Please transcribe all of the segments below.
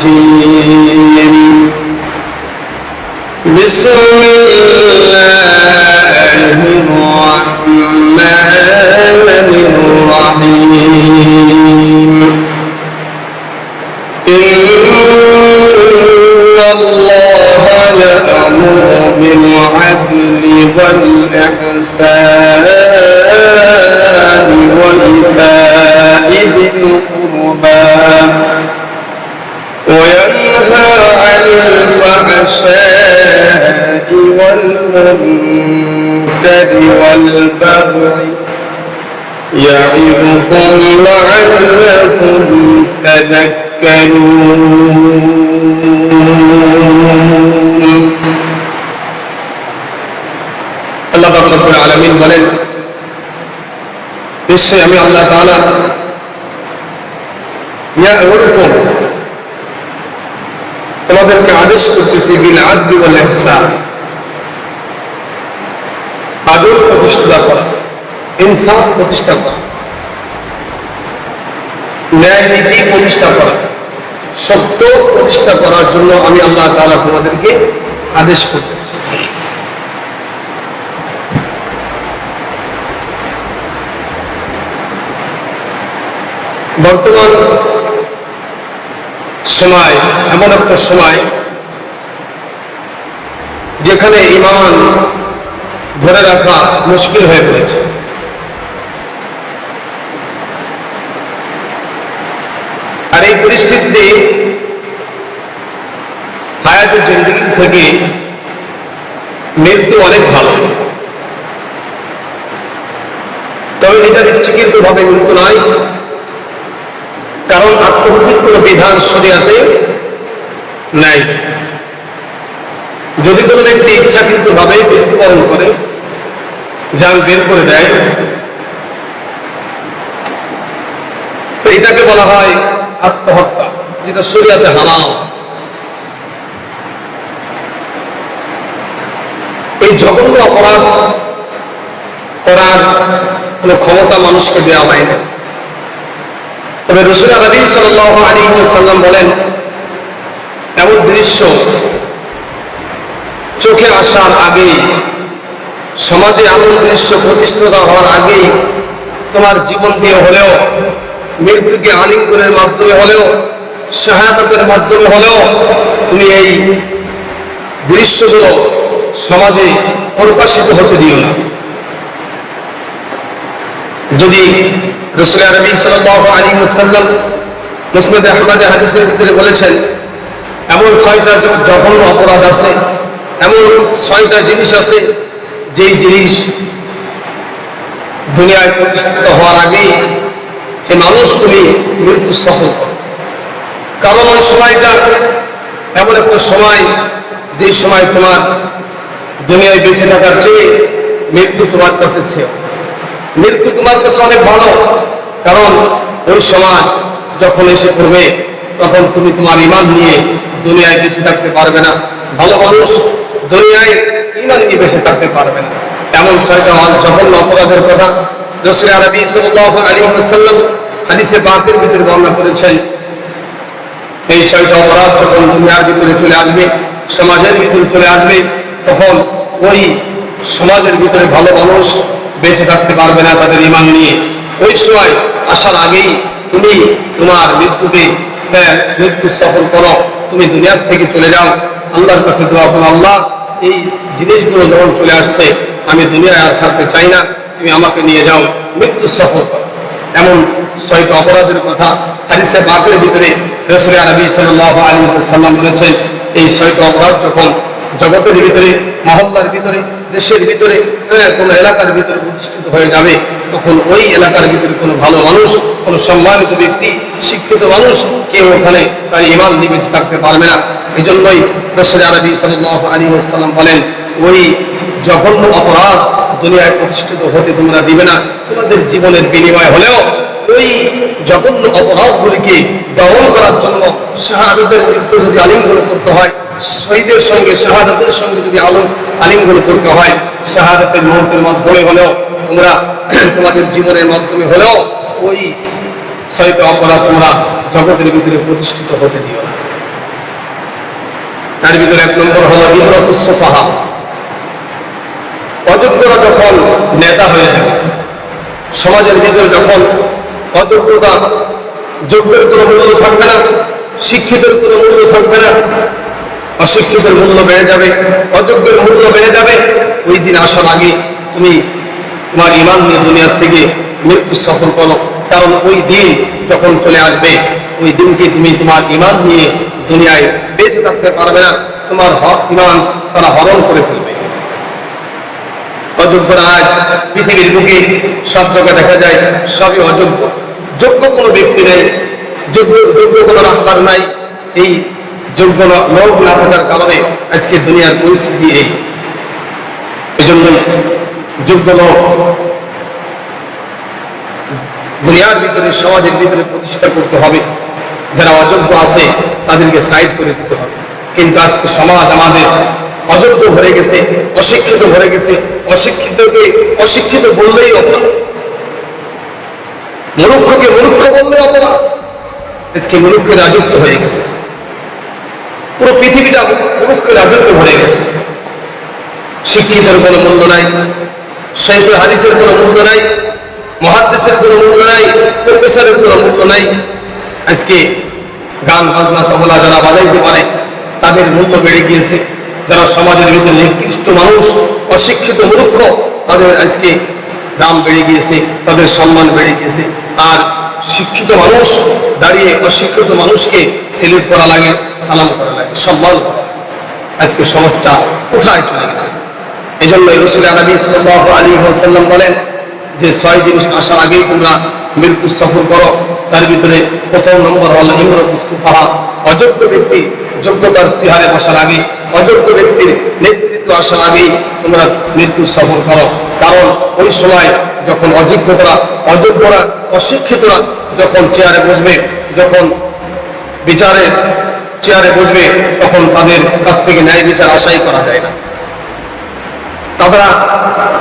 الرجيم بسم الله الرحمن الرحيم إن الله يأمر بالعدل والإحسان وإيتاء ذي القربى وينهى عن الفحشاء والمنكر والبغي يعظكم لعلكم تذكرون আল্লাহ পাক রব্বুল আলামিন বলেন, নিশ্চয়ই আমি আল্লাহ তাআলা ইয়া'মুরুকুম তোমাদেরকে আদেশ করতেছি বিল আদলি ওয়াল ইহসান, আদল প্রতিষ্ঠা করা, ইনসাফ প্রতিষ্ঠা করা, ন্যায় নীতি প্রতিষ্ঠা করা, সত্য প্রতিষ্ঠা করার জন্য আমি আল্লাহ তাআলা তোমাদেরকে আদেশ করতেছি। বর্তমান সময় এমন একটা সময় যেখানে ঈমান ধরে রাখা মুশকিল হয়ে পড়েছে। আর এই পরিস্থিতিতে হায়াতের জিন্দেগি থেকে মৃত্যু অনেক ভালো, তবে এটা ইচ্ছাকৃত ভাবে মৃত্যু নয়, কারণ আত্মহত্যার কোন বিধান শরিয়াতে নাই। যদি কোনো ব্যক্তি ইচ্ছাকৃত ভাবে মৃত্যুবরণ করে, জান বের করে দেয়, তো এটাকে বলা হয় আত্মহত্যা, যেটা শরিয়াতে হারাম। এই জঘন্য অপরাধ করার কোন ক্ষমতা মানুষকে দেওয়া হয় না। তবে রাসূল নবী সাল্লাল্লাহু আলাইহি ওয়াসাল্লাম বলেন, এমন দৃশ্য চোখে আসার আগেই, সমাজে এমন দৃশ্য প্রতিষ্ঠিত হওয়ার আগেই তোমার জীবন দিয়ে হলেও, মৃত্যুকে আলিঙ্গনের মাধ্যমে হলেও, শাহাদাতের মাধ্যমে হলেও তুমি এই দৃশ্যগুলো সমাজে প্রকাশিত হতে দিও না। যদি রাসূল নবী সাল্লাল্লাহু আলাইহি ওয়াসাল্লাম মুসনাদ আহমদে হাদিসের ভিতরে বলেছেন, এমন ৬টা জঘন্য অপরাধ আছে, এমন ৬টা জিনিস আছে যেই জিনিস দুনিয়ায় প্রতিষ্ঠিত হওয়ার আগেই এই মানুষ তুমি মৃত্যু সফল করো। কারণ ওই সময়টা এমন একটা সময়, যে সময় তোমার দুনিয়ায় বেঁচে থাকার চেয়ে মৃত্যু তোমার কাছে শ্রেয়। মৃত্যু তোমার কাছে অনেক ভালো, কারণ ওই সময় যখন এসে পড়বে তখন তুমি তোমার ঈমান নিয়ে দুনিয়ায় বেঁচে থাকতে পারবে না। ভালো মানুষ দুনিয়ায় ঈমান নিয়ে বেঁচে থাকতে পারবে না। এমন ৬টা জঘন্য অপরাধের কথা রাসূল নবী সাল্লাল্লাহু আলাইহি ওয়াসাল্লাম হাদিসে পাকের ভিতরে বর্ণনা করেছেন। এই ৬টা অপরাধ যখন দুনিয়ার ভিতরে চলে আসবে, সমাজের ভিতরে চলে আসবে, তখন ওই সমাজের ভিতরে ভালো মানুষ বেঁচে থাকতে পারবে না তাদের ঈমান নিয়ে। ওই সময় আসার আগেই তুমি তোমার মৃত্যু সফল করো, তুমি দুনিয়ার থেকে চলে যাও। আল্লাহর কাছে দোয়া করো, আল্লাহ এই জিনিসগুলো যখন চলে আসছে, আমি দুনিয়ায় আর থাকতে চাই না, তুমি আমাকে নিয়ে যাও, মৃত্যু সফল করো। এমন ৬টা অপরাধের কথা হাদিসে পাকের ভিতরে রাসূল নবী সাল্লাল্লাহু আলাইহি ওয়াসাল্লাম বলেছেন। এই ৬টা অপরাধ যখন জগতের ভিতরে, মহল্লার ভিতরে, দেশের ভিতরে, কোন এলাকার ভিতরে প্রতিষ্ঠিত হয়ে যাবে, তখন ওই এলাকার ভিতরে কোনো ভালো মানুষ, কোনো সম্মানিত ব্যক্তি, শিক্ষিত মানুষ কেউ ওখানে তার ঈমান নিয়ে বেঁচে থাকতে পারবে না। এই জন্যই রাসূল নবী সাল্লাল্লাহু আলাইহি ওয়াসাল্লাম বলেন, ওই জঘন্য অপরাধ দুনিয়ায় প্রতিষ্ঠিত হতে তোমরা দিবে না। তোমাদের জীবনের বিনিময় হলেও ওই জঘন্য অপরাধগুলিকে দমন করার জন্য শাহাদাতের মৃত্যু যদি আলিঙ্গন করতে হয়, শহীদের সঙ্গে শাহাদাতের সঙ্গে যদি আলিঙ্গন করতে হয়, শাহাদাতের মৌতের মাধ্যমে হলেও তোমরা তোমাদের জীবনের মাধ্যমে হলেও ওই ৬টা অপরাধ তোমরা জগতের ভিতরে প্রতিষ্ঠিত হতে দিও না। তার ভিতরে এক নম্বর হলো ইমরাতুস সুফাহা। অযোগ্যরা যখন নেতা হয়ে যাবে, সমাজের ভিতরে যখন অযোগ্যতা, যোগ্যের কোনো মূল্য থাকবে না, শিক্ষিতের কোনো মূল্য থাকবে না, অশিক্ষিতের মূল্য বেড়ে যাবে, অযোগ্যের মূল্য বেড়ে যাবে, ওই দিন আসার আগে তুমি তোমার ঈমান নিয়ে দুনিয়ার থেকে মৃত্যু সফর করো। কারণ ওই দিন যখন চলে আসবে, ওই দিনকে তুমি তোমার ঈমান নিয়ে দুনিয়ায় বেঁচে থাকতে পারবে না, তোমার ঈমান তারা হরণ করে ফেলবে। অযোগ্যরা আজ পৃথিবীর বুকে সব জায়গায় দেখা যায় সবই অযোগ্য। যোগ্য কোনো ব্যক্তি নেই, যোগ্য কোনো রাহবার নাই। এই যোগ্য লোক না থাকার কারণে আজকে দুনিয়ার পরিস্থিতি এই জন্যই যোগ্য লোক দুনিয়ার ভিতরে, সমাজের ভিতরে প্রতিষ্ঠা করতে হবে। যারা অযোগ্য আছে তাদেরকে সাইড করে দিতে হবে। কিন্তু আজকে সমাজ আমাদের অযোগ্য ভরে গেছে, অশিক্ষিত ভরে গেছে। অশিক্ষিতকে অশিক্ষিত বললেই অপরাধ, মূর্খকে মূর্খ বললে অপরাধ। আজকে মূর্খের রাজত্ব হয়ে গেছে, পুরো পৃথিবীটা মূর্খের রাজত্ব ভরে গেছে। শিক্ষিতের কোনো মূল্য নাই, শাইখুল হাদিসের কোনো মূল্য নাই, মুহাদ্দিসের কোনো মূল্য নাই, প্রফেসরের কোনো মূল্য নাই। আজকে গান বাজনা তবলা যারা বাজাইতে পারে তাদের মূল্য বেড়ে গিয়েছে। যারা সমাজের ভিতরে নিকৃষ্ট মানুষ, অশিক্ষিত মূর্খ, তাদের আজকে দাম বেড়ে গিয়েছে, তাদের সম্মান বেড়ে গিয়েছে। আর শিক্ষিত মানুষ দাঁড়িয়ে অশিক্ষিত মানুষকে সেলুট করা লাগে, সালাম করা লাগে, সম্মান করা লাগে। আজকে সমাজটা কোথায় চলে গেছে? এই জন্য রাসূল নবী সাল্লাল্লাহু আলাইহি ওয়াসাল্লাম বলেন যে 6 জিনিস আসার আগেই তোমরা মৃত্যু সফর করো। তার ভিতরে প্রথম নম্বর হলো ইমরাতুস সুফাহা। অযোগ্য ব্যক্তি যোগ্যতার সিহারে বসার আগে, অযোগ্য ব্যক্তির নেতৃত্ব আসার আগেই তোমরা মৃত্যু সফর করো। কারণ ওই সময় যখন অযোগ্যরা, অশিক্ষিতরা যখন চেয়ারে বসবে, যখন বিচারের চেয়ারে বসবে, তখন তাদের কাছ থেকে ন্যায় বিচার আশাই করা যায় না।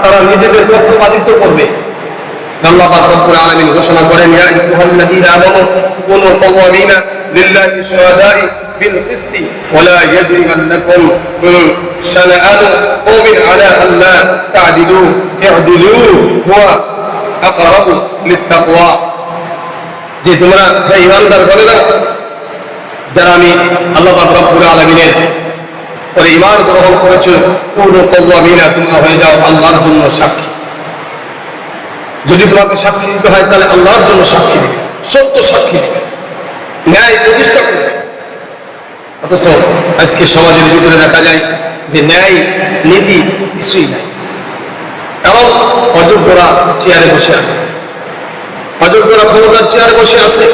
তারা নিজেদের পক্ষপাতিত্ব করবে। আল্লাহ পাক রব্বুল আলামিন ঘোষণা করেন, ইয়া আইয়ুহাল্লাযীনা আমানু কুনু কাওয়ামিনা লিল্লাহি শুহাদাই বিল কিসতি ওয়া লা ইয়াজরিমান্নাকুম শানাআনু কওমিন আলা আল্লা তা'দিলু ই'দিলু হুয়া আকরাবু লিত-তাকওয়া। যে তোমরা হে ঈমানদার বলেরা, যারা আমি আল্লাহ পাক রব্বুল আলামিনের পরে ঈমান গ্রহণ করেছো, কুনু কাওয়ামিনা, তোমরা হয়ে যাও আল্লাহর জন্য সাক্ষী। যদি তোমাকে সাক্ষী দিতে হয় তাহলে আল্লাহর জন্য সাক্ষী দিবে, সত্য সাক্ষী দিবে, ন্যায় প্রতিষ্ঠা করবে। অথচ আজকে সমাজের ভিতরে দেখা যায় যে ন্যায় নীতি কিছুই নাই। কারণ অযোগ্যরা চেয়ারে বসে আছে, অযোগ্যরা ক্ষমতার চেয়ারে বসে আছে,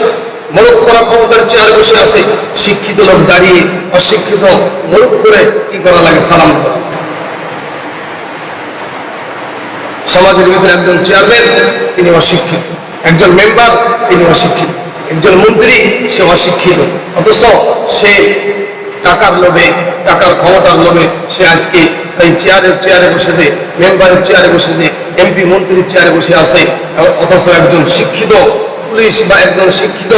মূর্খরা ক্ষমতার চেয়ারে বসে আছে। শিক্ষিত লোক দাঁড়িয়ে অশিক্ষিত মূর্খরে কি করা লাগে? সালাম করা। সমাজের ভিতরে একজন চেয়ারম্যান, তিনি অশিক্ষিত, একজন মেম্বার, তিনি অশিক্ষিত, একজন মন্ত্রী, সে অশিক্ষিত। অথচ সে টাকার লোভে, টাকার ক্ষমতার লোভে সে আজকে এই চেয়ারে বসেছে, মেম্বারের চেয়ারে বসেছে, এমপি মন্ত্রীর চেয়ারে বসে আছে। অথচ একজন শিক্ষিত পুলিশ বা একজন শিক্ষিত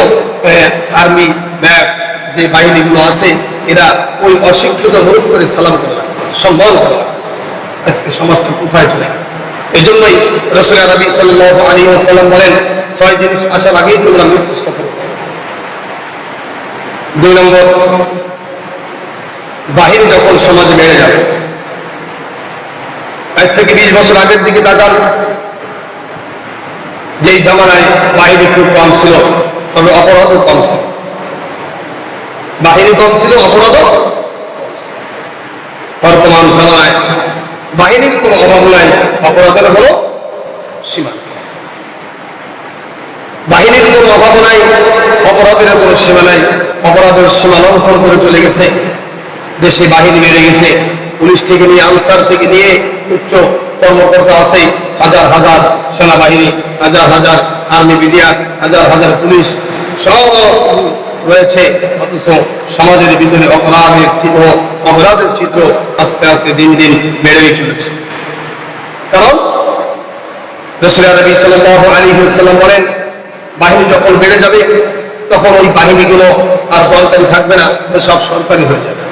আর্মি, র্যাব যে বাহিনীগুলো আছে, এরা ওই অশিক্ষিত মূর্খ করে সালাম করে লাগছে, সম্মান করে লাগছে। আজকে সমাজটা কোথায় চলে গেছে? এই জন্যই রাসূল নবী সাল্লাল্লাহু আলাইহি ওয়াসাল্লাম বলেন, 6 জিনিস আসার আগেই তোমরা মৃত্যু সফর করো। 2 নম্বর, বাহিনী যখন সমাজে বেড়ে যাবে। আজ থেকে 20 বছর আগের দিকে তাকান, যেই জামানায় বাহিনী খুব কম ছিল, তবে অপরাধও কম ছিল। বাহিনী কম ছিল, অপরাধও কম ছিল। বর্তমান জামানায় বাহিনীর কোনো অভাব নাই, অপরাধের কোনো সীমা। বাহিনীর কোনো অভাব নাই, অপরাধের কোনো সীমা নাই। অপরাধের সীমা লঙ্ঘন করে চলে গেছে। দেশে বাহিনী বেড়ে গেছে, পুলিশ থেকে নিয়ে, আনসার থেকে নিয়ে উচ্চ কর্মকর্তা আছে, হাজার হাজার সেনাবাহিনী, হাজার হাজার আর্মি বিডিআর, হাজার হাজার পুলিশ, সব রয়েছে। অথচ সমাজের ভিতরে অপরাধের চিত্র আস্তে আস্তে দিন দিন বেড়েই চলেছে। কারণ রাসূল নবী সাল্লাল্লাহু আলাইহি ওয়াসাল্লাম বলেন, বাহিনী যখন বেড়ে যাবে তখন ওই বাহিনীগুলো আর দলদারি থাকবে না, সব সরকারি হয়ে যাবে।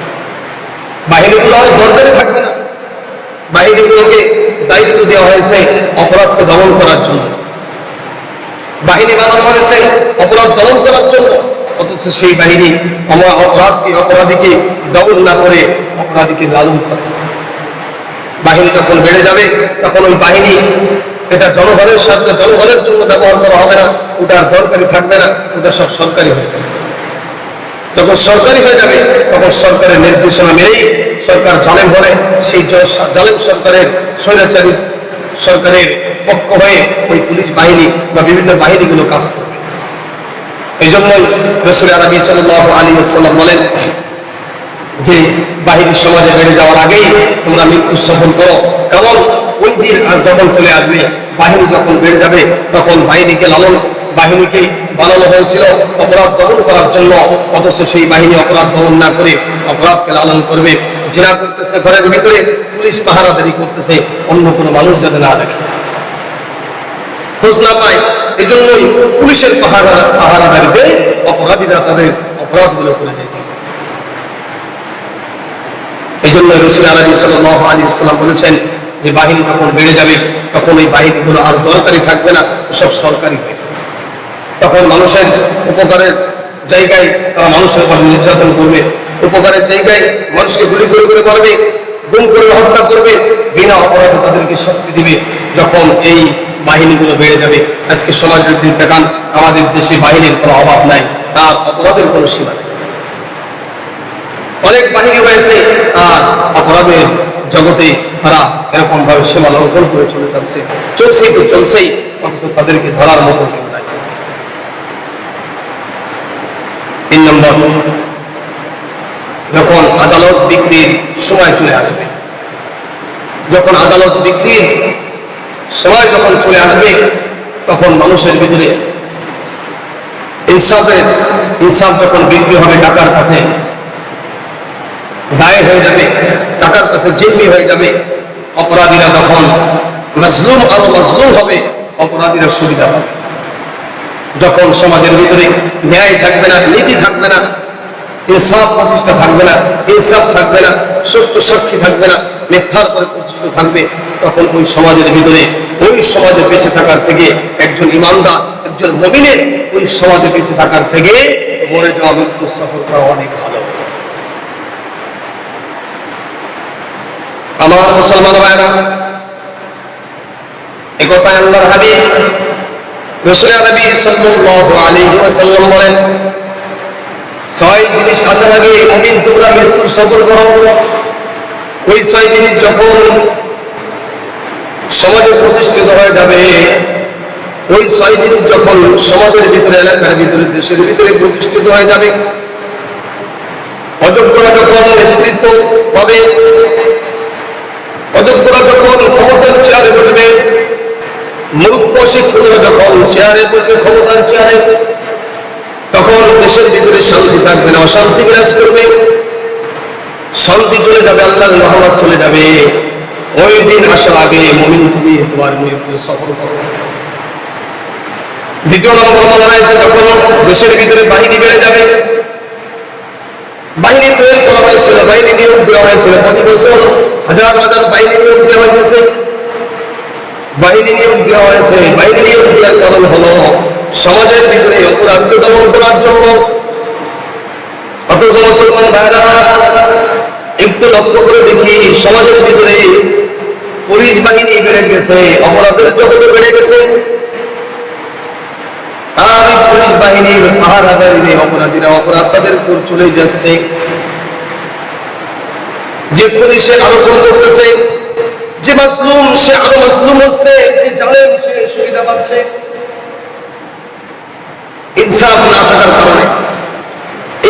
বাহিনীগুলো আর দরকারে থাকবে না। বাহিনীগুলোকে দায়িত্ব দেওয়া হয়েছে অপরাধকে দমন করার জন্য, বাহিনী বানানো হয়েছে অপরাধ দমন করার জন্য, অথচ সেই বাহিনী অপরাধীকে দমন না করে অপরাধীকে লালন করে। বাহিনী যখন বেড়ে যাবে তখন ওই বাহিনী এটা জনগণের স্বার্থে জনগণের জন্য ব্যবহার করা হবে না, ওটা আর দরকারি থাকবে না, ওটা সব সরকারি হয়ে যাবে। যখন সরকারি হয়ে যাবে তখন সরকারের নির্দেশনা মেনেই সরকার জালেম হলে সেই জালেম সরকারের স্বৈরাচারী সরকারের পক্ষ হয়ে ওই পুলিশ বাহিনী বা বিভিন্ন বাহিনীগুলো কাজ করবে। এই জন্যই রাসূল আরবি সাল্লাল্লাহু আলাইহি ওয়াসাল্লাম বলেন যে বাহিনী সমাজে বেড়ে যাওয়ার আগেই তোমরা মৃত্যু সফল করো, কারণ ওই দিন যখন চলে আসবে, বাহিনী যখন বেড়ে যাবে তখন বাহিনীকে বানানো হয়েছিল অপরাধ দমন করার জন্য, অথচ সেই বাহিনী অপরাধ দমন না করে অপরাধকে লালন করবে। জিনা করতেছে ঘরের ভিতরে, পুলিশ পাহারাদারি করতেছে, অন্য কোনো মানুষ যাতে না দেখে, খোঁজ না পায়। এই জন্যই পুলিশের পাহারাদারিতে অপরাধীরা তাদের অপরাধগুলো করে যাইতেছে। এই জন্য রাসূল আরবি সাল্লাল্লাহু আলাইহি ওয়াসাল্লাম বলেছেন যে বাহিনী যখন বেড়ে যাবে তখন ওই বাহিনীগুলো আর দরকারি থাকবে না, সব সরকারি হয়ে যাবে। তখন মানুষের উপকারের জায়গায় তারা মানুষের উপর নির্যাতন করবে, উপকারের জায়গায় মানুষকে গুলি করে করে মারবে, গুম করে হত্যা করবে, বিনা অপরাধে তাদেরকে শাস্তি দিবে। যখন এই বাহিনীগুলো বেড়ে যাবে, আজকে সমাজের দিক দেখান, আমাদের দেশে বাহিনীর কোনো অভাব নাই, তার অপরাধের কোনো সীমা নেই। অনেক বাহিনী হয়েছে আর অপরাধের জগতে তারা এরকম ভাবে সীমা লঙ্ঘন করে চলে যাচ্ছে, চলছেই, অথচ তাদেরকে ধরার মতো কেউ নাই। 3 নম্বর, যখন আদালত বিক্রির সময় চলে আসবে, যখন আদালত বিক্রির সময় যখন চলে আসবে তখন মানুষের ভিতরে ইনসাফ যখন বিক্রি হবে টাকার কাছে দায় হয়ে যাবে, টাকার কাছে জিম্মি হয়ে যাবে, অপরাধীরা তখন মাজলুম আরো মাজলুম হবে, অপরাধীরা সুবিধা পাবে। যখন সমাজের ভিতরে ন্যায় থাকবে না, নীতি থাকবে না, ইনসাফ প্রতিষ্ঠা থাকবে না, ইনসাফ থাকবে না, সত্য সাক্ষী থাকবে না, মিথ্যার পরে প্রতিষ্ঠিত থাকবে, তখন ওই সমাজের ভিতরে, ওই সমাজে বেঁচে থাকার থেকে একজন ইমানদার, একজন মুমিনের ওই সমাজে বেঁচে থাকার থেকে মরে যাওয়া, মৃত্যু সফর করা অনেক ভালো। আমার মুসলমান ভাইরা, একথা আল্লাহর হাবিব রাসূল আরবি সাল্লাল্লাহু আলাইহি ওয়াসাল্লাম বলেন, 6 জিনিস আসার আগে মুমিন তোমরা মৃত্যুর সফর করো। ওই 6 জিনিস যখন সমাজে প্রতিষ্ঠিত হয়ে যাবে, ওই 6 জিনিস যখন সমাজের ভিতরে, এলাকার ভিতরে, দেশের ভিতরে প্রতিষ্ঠিত হয়ে যাবে, অযোগ্যরা যখন নেতৃত্ব পাবে, অযোগ্যরা যখন ক্ষমতার চেয়ারে বসবে, মূর্খ শিক্ষকরা যখন চেয়ারে বসবে, ক্ষমতার চেয়ারে, তখন দেশের ভিতরে শান্তি থাকবে না, অশান্তি বিরাজ করবে, শান্তি চলে যাবে, আল্লাহর রহমত চলে যাবে। ওই দিন আসার আগে মুমিন তুমি তোমার মৃত্যু সফর করো। 2 নম্বর বলা হয়েছে, যখন দেশের ভিতরে বাহিনী বেড়ে যাবে, বাহিনী তৈরি করা হয়েছিল, বাহিনী নিয়োগ দেওয়া হয়েছিল, প্রতি বছর হাজার হাজার বাহিনী নিয়োগ দেওয়া হয়েছে, বাহিনী নিয়োগ দেওয়া হয়েছে। বাহিনী নিয়োগ দেওয়ার কারণ হলো সমাজের ভিতরে অপরাধকে দমন করার জন্য। অথচ মুসলমান ভাইরা, একটু লক্ষ্য করে দেখি, সমাজের ভিতরে পুলিশ বাহিনী বেড়ে গেছে, অপরাধের জগতে বেড়ে গেছে, আর এই পুলিশ বাহিনীর পাহারাদারিতে অপরাধীরা অপরাধ তাদের উপর চলে যাচ্ছে। যে খুনি সে আরো খুন করতেছে, যে মাজলুম সে আরো মাজলুম হচ্ছে, যে জালেম সে সুবিধা পাচ্ছে। ইনসাফ না থাকার কারণে,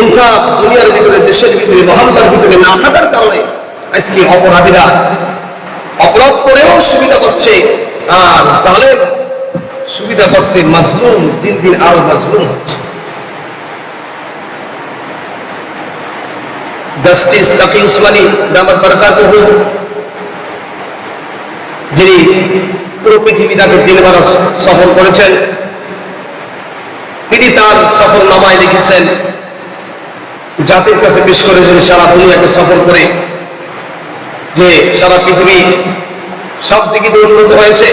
ইনসাফ দুনিয়ার ভিতরে, দেশের ভিতরে, মহল্লার ভিতরে না থাকার কারণে আজকে অপরাধীরা অপরাধ করেও সুবিধা পাচ্ছে, আর জালেম সুবিধা পাচ্ছে, মাজলুম দিন দিন আরো মাজলুম হচ্ছে। জাস্টিস তাকি উসমানী দামাত বারাকাতুহু, যিনি পুরো পৃথিবীটাকে 3 বার সফর করেছেন, তিনি তার সফর নামায় লিখেছেন, জাতির কাছে পেশ করেছেন, সারা দুনিয়াকে সফর করে যে সারা পৃথিবী সব দিক দিয়ে উন্নত হয়েছে,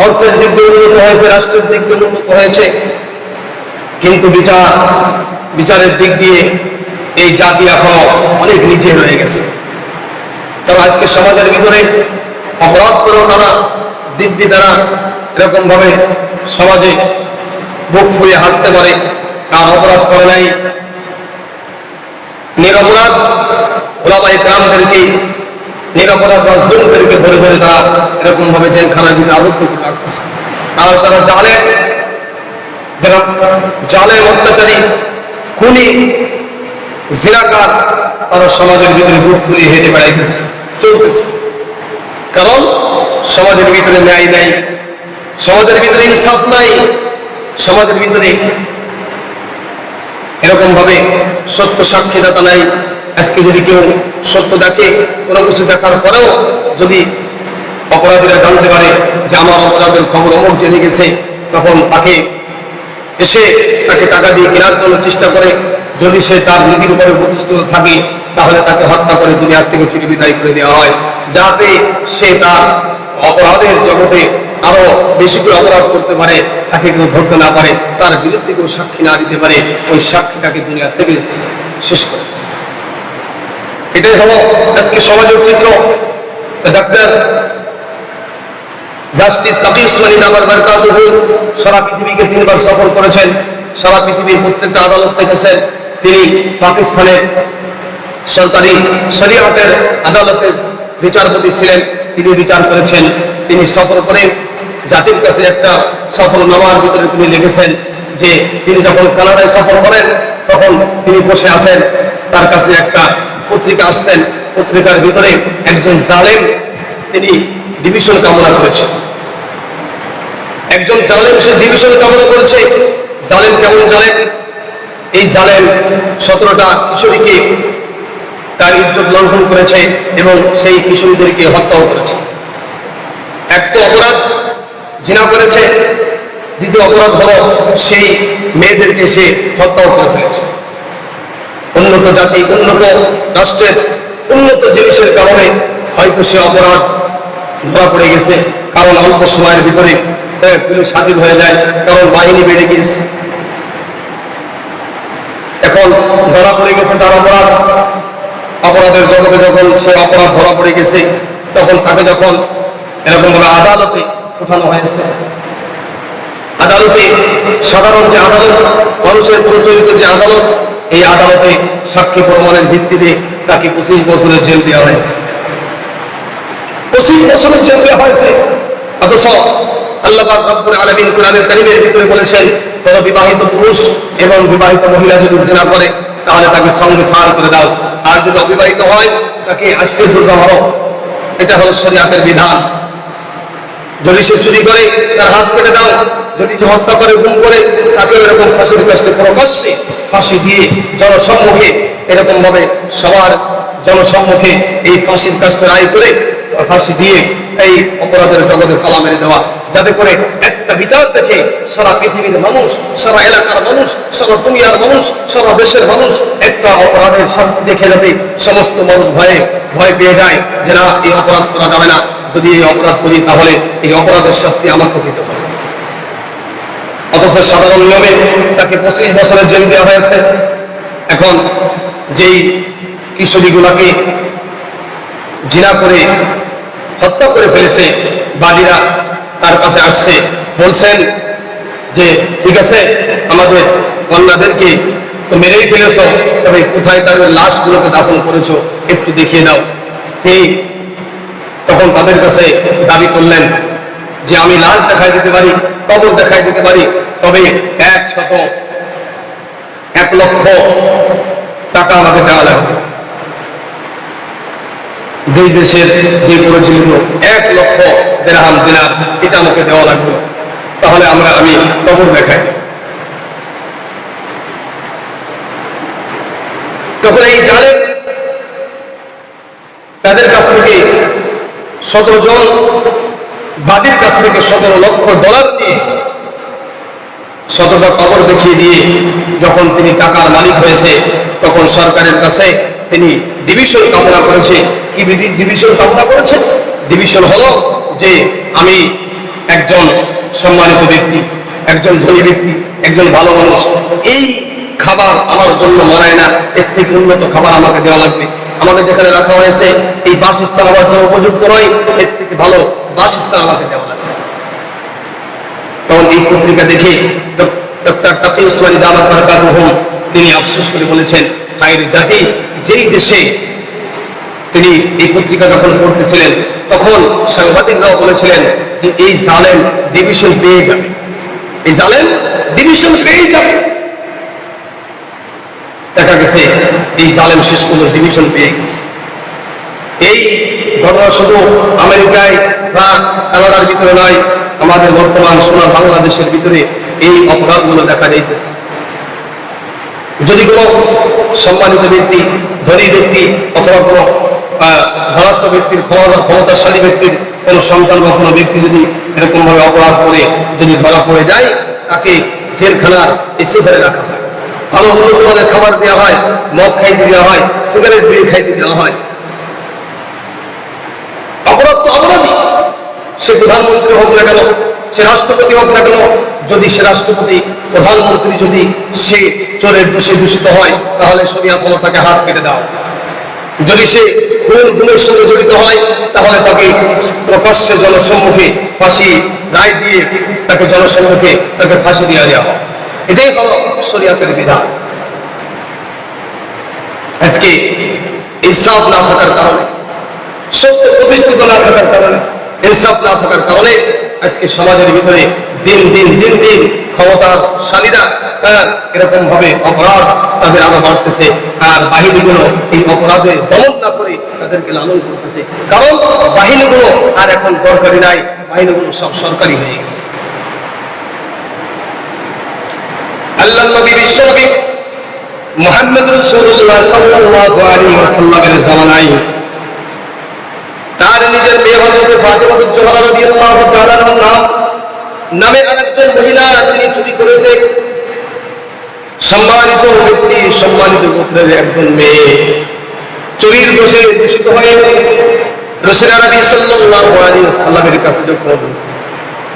অর্থের দিক দিয়ে উন্নত হয়েছে, রাষ্ট্রের দিক দিয়ে উন্নত হয়েছে, কিন্তু বিচারের দিক দিয়ে এই জাতি এখনো অনেক নিচে রয়ে গেছে। কারণ আজকে সমাজের ভিতরে অপরাধ করেও তারা দিব্যি দ্বারা এরকম ভাবে সমাজে বুক ফুলিয়ে হাঁটতে পারে, কার অপরাধ করে নাই। নিরপরাধ ওলামায়ে কেরামদেরকে, নিরপরাধ রাজনৈতিকদেরকে ধরে ধরে তারা এরকম ভাবে জেলখানার ভিতরে আবদ্ধ করে রাখতেছে। আর যারা জালেম অত্যাচারী, খুনি, জিনাকার, তারা সমাজের ভিতরে বুক ফুলিয়ে হেঁটে বেড়াইতেছে, চলতেছে। কারণ সমাজের ভিতরে ন্যায় নাই, সমাজের ভিতরে ইনসাফ নাই, সমাজের ভিতরে এরকম ভাবে সত্য সাক্ষীদাতা নাই। আজকে যদি কেউ সত্য দেখে, কোনো কিছু দেখার পরেও যদি অপরাধীরা জানতে পারে যে আমার অপরাধের খবর অমুক জেনে গেছে, তখন তাকে এসে তাকে টাকা দিয়ে কেনার জন্য চেষ্টা করে। যদি সে তার নীতির উপরে প্রতিষ্ঠিত থাকে, তাহলে তাকে হত্যা করে দুনিয়ার থেকে চিঠি বিদায় করে দেওয়া হয়, যাতে সে তার অপরাধের জগতে আরো বেশি করে অপরাধ করতে পারে, তাকে কেউ ধরতে না পারে, তার বিরুদ্ধে কেউ সাক্ষী না দিতে পারে, ওই সাক্ষীটাকে দুনিয়ার থেকে শেষ করে। এটাই হলো আজকে সমাজের চিত্র। ডাক্তার জাস্টিস তাকি উসমানী দামাত বারাকাতুহু সারা পৃথিবীকে 3 বার সফর করেছেন, সারা পৃথিবীর প্রত্যেকটা আদালত দেখেছেন। তিনি পাকিস্তানের সরকারি শরিয়াতের আদালতের বিচারপতি ছিলেন, তিনি বিচার করেছেন। তিনি সফর করে জাতির কাছে একটা সফরনামার ভিতরে তিনি লিখেছেন যে তিনি যখন কানাডায় সফর করেন তখন তিনি বসে আছেন, তার কাছে একটা পত্রিকা আসছেন, পত্রিকার ভিতরে একজন জালেম তিনি ডিভিশন কামনা করেছেন। একজন জালেম সে ডিভিশন কামনা করেছে। জালেম কেমন জালেম? এই জালেম 17টা কিশোরীকে তার ইজ্জত লঙ্ঘন করেছে এবং সেই কিশোরীদেরকে হত্যাও করেছে। এক তো অপরাধ জিনা করেছে, দ্বিতীয় অপরাধ হলো সেই মেয়েদেরকে সে হত্যাও করে ফেলেছে। উন্নত জাতি, উন্নত রাষ্ট্রের উন্নত জিনিসের কারণে হয়তো সে অপরাধ ধরা পড়ে গেছে, কারণ অল্প সময়ের ভিতরে পুলিশ হাজির হয়ে যায়, কারণ বাহিনী বেড়ে গিয়েছে। এখন ধরা পড়ে গেছে তার অপরাধের জগতে যখন সে অপরাধ ধরা পড়ে গেছে, তখন তাকে যখন এরকম ভাবে আদালতে উঠানো হয়েছে, আদালতে সাধারণ যে আদালত, মানুষের প্রচলিত যে আদালত, এই আদালতে সাক্ষী প্রমাণের ভিত্তিতে তাকে 25 বছরের জেল দেওয়া হয়েছে। 25 বছরের জেল দেওয়া হয়েছে। অথচ আল্লাহ পাক রব্বুল আলামিন কোরআনের কারীমের ভিতরে বলেছেন, কোন বিবাহিত পুরুষ এবং বিবাহিত মহিলা যদি জিনা করে তাহলে তাকে সঙ্গে সার করে দাও, আর যদি অবিবাহিত হয় তাকে 80 দুর্গা মারো। এটা হলো শরীয়তের বিধান। যদি সে চুরি করে তার হাত কেটে দাও, যদি সে হত্যা করে, গুম করে, তাকে এরকম ফাঁসির কাছে প্রকাশ্যে ফাঁসি দিয়ে জনসম্মুখে এরকম ভাবে সবার জনসম্মুখে এই ফাঁসির কাজটা রায় করে ফাঁসি দিয়ে এই অপরাধের জগতে তালা মেরে দেওয়া, যাতে করে একটা বিচার দেখে সারা পৃথিবীর মানুষ, সারা এলাকার মানুষ, সারা দুনিয়ার মানুষ, সারা দেশের মানুষ একটা অপরাধের শাস্তি দেখে যাতে সমস্ত মানুষ ভয় পেয়ে যায় যে না, এই অপরাধ করা যাবে না, যদি এই অপরাধ করি তাহলে এই অপরাধের শাস্তি আমাকে দিতে হবে। অথচ সাধারণ নিয়মে তাকে 25 বছরের জেল দেওয়া হয়েছে। এখন যেই কিশোরীগুলাকে জিনা করে হত্যা করে ফেলেছে, বাদীরা তার কাছে আসছে, বলছেন যে ঠিক আছে, আমাদের কন্যাদেরকে তো মেরেই ফেলেছো, তবে কোথায় তাদের লাশগুলোকে দাফন করেছো একটু দেখিয়ে দাও। ঠিক তখন তাদের কাছে দাবি করলেন যে আমি লাশ দেখাই দিতে পারি, কবর দেখাই দিতে পারি, তবে 1 লক্ষ টাকা আমাকে দেওয়া লাগবে। দুই দেশের যে প্রচলিত 1 লক্ষ দিরহাম দিনার, এটা আমাকে দেওয়া লাগবে, তাহলে আমি কবর দেখাই দেব। তখন এই জালেম তাদের কাছ থেকে 17 জন বাদীর কাছ থেকে $17 লক্ষ নিয়ে 17টা কবর দেখিয়ে দিয়ে যখন তিনি টাকার মালিক হয়েছে, তখন সরকারের কাছে তিনি ডিভিশন কামনা করেছে। কি ডিভিশন কামনা করেছে? ডিভিশন হলো যে আমি একজন সম্মানিত ব্যক্তি, একজন ধনী ব্যক্তি, একজন ভালো মানুষ, এই খাবার আমার জন্য মানায় না, এর থেকে উন্নত খাবার আমাকে দেওয়া লাগবে। আমাকে যেখানে রাখা হয়েছে এই বাসস্থান আমার জন্য উপযুক্ত নয়, এর থেকে ভালো বাসস্থান আমাকে দেওয়া লাগবে। তখন এই পত্রিকা দেখে ডক্টর তাকি উসমানী দামাত বারাকাতুহুম তিনি আফসোস করে বলেছেন, হায়ের জাতি, যেই দেশে তিনি এই পত্রিকা যখন পড়তেছিলেন তখন সাংবাদিকরাও বলেছিলেন যে এই জালেম ডিভিশন পেয়ে যাবে, এই জালেম ডিভিশন পেয়ে যাবে। দেখা গেছে এই জালেম শেষ পর্যন্ত ডিভিশন পেয়ে গেছে। এই ঘটনা শুধু আমেরিকায় বা কানাডার ভিতরে নয়, আমাদের বর্তমান সোনার বাংলাদেশের ভিতরে এই অপরাধগুলো দেখা যাইতেছে। যদি কোনো সম্মানিত ব্যক্তি, ধনী ব্যক্তি অথবা কোনো ধনাত্ম ব্যক্তির, ক্ষমতাশালী ব্যক্তির কোনো সন্তান বা কোনো ব্যক্তি যদি এরকম ভাবে অপরাধ করে যদি ধরা পড়ে যায়, তাকে জেলখানার এসি ধরে রাখা হয়, ভালো উন্নত মানের খাবার দেওয়া হয়, মদ খাইতে দেওয়া হয়, সিগারেট বিড়ি খাইতে দেওয়া হয়। অপরাধ তো অপরাধী, সে প্রধানমন্ত্রী হোক না কেন, সে রাষ্ট্রপতি হোক না কেন, যদি সে রাষ্ট্রপতি প্রধানমন্ত্রী যদি সে চোরের দোষে দূষিত হয় তাহলে শরিয়াত হলো তাকে হাত কেটে দাও। যদি সে খুনের সাথে জড়িত হয় তাহলে তাকে প্রকাশ্যে জনসম্মুখে ফাঁসি রায় দিয়ে তাকে জনসম্মুখে তাকে ফাঁসি দিয়ে দেওয়া হয়। এটাই হলো শরিয়াতের বিধান। আজকে ইনসাফ না থাকার কারণে, সত্য প্রতিষ্ঠিত না থাকার কারণে, ইনসাফ না থাকার কারণে আজকে সমাজের ভিতরে দিন দিন দিন দিন ক্ষমতাশালীরা এরকম ভাবে অপরাধ তাদের আরো বাড়তেছে, আর বাহিনীগুলো এই অপরাধে দমন না করে তাদেরকে লালন করতেছে। কারণ বাহিনীগুলো আর এখন দরকারি নাই, বাহিনীগুলো সব সরকারি হয়ে গেছে। আল্লাহ নবী বিশ্বনবী মুহাম্মদ রাসূলুল্লাহ সাল্লাল্লাহু আলাইহি ওয়াসাল্লামের জামানায় তার নিজের মেয়ে হযরত ফাতিমা জোহরা রাদিয়াল্লাহু তাআলা নামে আরেকজন মহিলা তিনি চুরি করেছে। সম্মানিত ব্যক্তি, সম্মানিত গোত্রের একজন মেয়ে চুরির দোষে দূষিত হয়ে রাসূল নবী সাল্লাল্লাহু আলাইহি ওয়াসাল্লামের কাছে যখন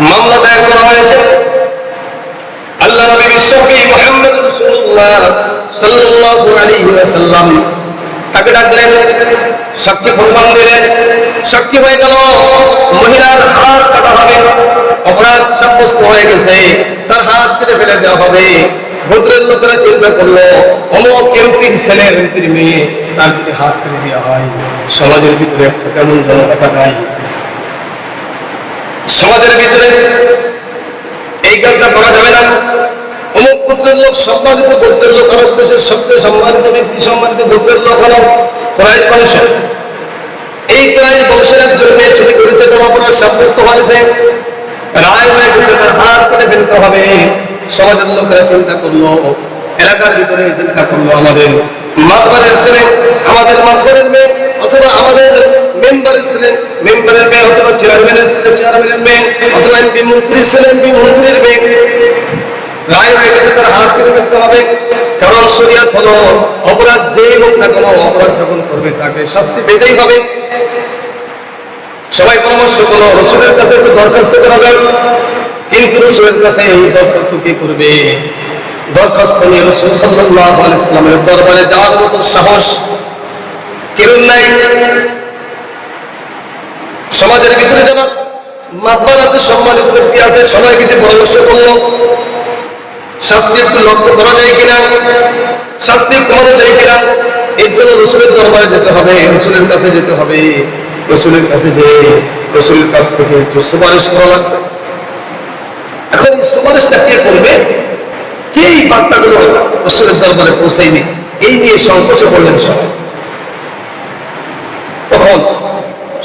মামলা দায়ের করা হয়েছে, আল্লাহ নবী বিশ্বনবী মুহাম্মদ রাসূলুল্লাহ সাল্লাল্লাহু আলাইহি ওয়াসাল্লাম তাকে ডাকলেন, সাক্ষী প্রমাণ দিলেন। সাক্ষী হয়ে গেল, মহিলার হাত কাটা হবে, অপরাধ সাব্যস্ত হয়ে গেছে, তার হাত কেটে ফেলে দেওয়া হবে। গোত্রের লোকেরা চিন্তা করলো, অমুক এমপির ছেলে, এমপির মেয়ে, তার যদি হাত কেটে দেওয়া হয় সমাজের ভিতরে একটা কেমন যেন দেখা যায়। সমাজের ভিতরে এই কাজটা করা যাবে না। অমুক গোত্রের লোক, সম্মানিত গোত্রের লোক, আরব দেশের সবচেয়ে সম্মানিত ব্যক্তি, সম্মানিত গোত্রের লোক হল কুরাইশ বংশ। এই কুরাইশ বংশের একজন মেয়ে চুরি করেছে, তার অপরাধ সাব্যস্ত হয়েছে, রায় হয়ে গেছে, তার হাত কেটে ফেলতে হবে। সমাজের লোকেরা চিন্তা করলো, এলাকার ভিতরে চিন্তা করলো, আমাদের মাতবারের ছেলে, আমাদের মাতবারের মেয়ে, অথবা আমাদের মেম্বারের ছেলে, মেম্বারের মেয়ে, অথবা চেয়ারম্যানের ছেলে, চেয়ারম্যানের মেয়ে, অথবা এমপি মন্ত্রীর ছেলে, এমপি মন্ত্রীর মেয়ে, রায় হয়ে গেছে, তার হাত কেটে ফেলতে হবে। কারণ শরিয়াত হলো অপরাধ যেই হোক না কেন, অপরাধ যখন করবে তাকে শাস্তি পেতেই হবে। সবাই পরামর্শ করলো রাসূলের কাছে একটু দরখাস্ত করা যায়, কিন্তু রাসূলের কাছে এই দরখাস্ত কে করবে? দরখাস্ত নিয়ে রাসূল সাল্লাল্লাহু আলাইহি ওয়াসাল্লামের দরবারে যাওয়ার মতো সাহস কেউ নাই। সমাজের ভিতরে যারা মাতবার আছে, সম্মানিত ব্যক্তি আছে, সবাই কিছু পরামর্শ করলো, শাস্তি একটু লক্ষ্য করা যায় কিনা, শাস্তি কমানো যায় কিনা। এর জন্য রাসূলের দরবারে যেতে হবে, রাসূলের কাছে যেতে হবে। রাসূলের কাছে যে রাসূলের কাছ থেকে একটু সুপারিশ করা লাগবে। এখন এই সুপারিশটা কে করবে? কে এই বার্তাগুলো রাসূলের দরবারে পৌঁছাইবে? এই নিয়ে সংকোচে পড়লেন সবাই। তখন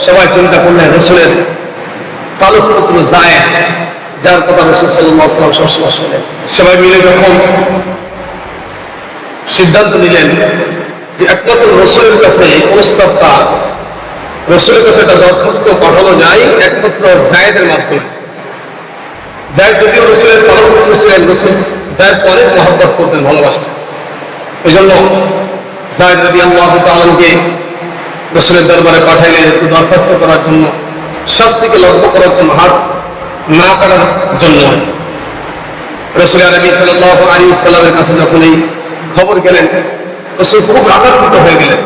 সবাই চিন্তা করলেন রাসূলের পালক পুত্র যায়েদ, যার কথা রাসূল সাল্লাল্লাহু আলাইহি ওয়াসাল্লাম সবসময় শোনেন। সবাই মিলে যখন সিদ্ধান্ত নিলেন যে একমাত্র রাসূলের কাছে এই প্রস্তাবটা, রাসূলের কাছে একটা দরখাস্ত পাঠানো যায় একমাত্র যায়েদের মাধ্যমে। যায়েদ যদিও রাসূলের পালক পুত্র ছিলেন, রাসূল যায়েদকে অনেক মহব্বত করতেন, ভালোবাসতেন। এই জন্য যায়েদ রাদিয়াল্লাহু তাআলা কে রাসূলের দরবারে পাঠাইলেন একটু দরখাস্ত করার জন্য, শাস্তিকে লক্ষ্য করার জন্য, হাত না কাটার জন্য। রাসূল আরবি সাল্লাল্লাহু আলাইহি ওয়াসাল্লামের কাছে যখন এই খবর গেলেন, রাসূল খুব রাগান্বিত হয়ে গেলেন।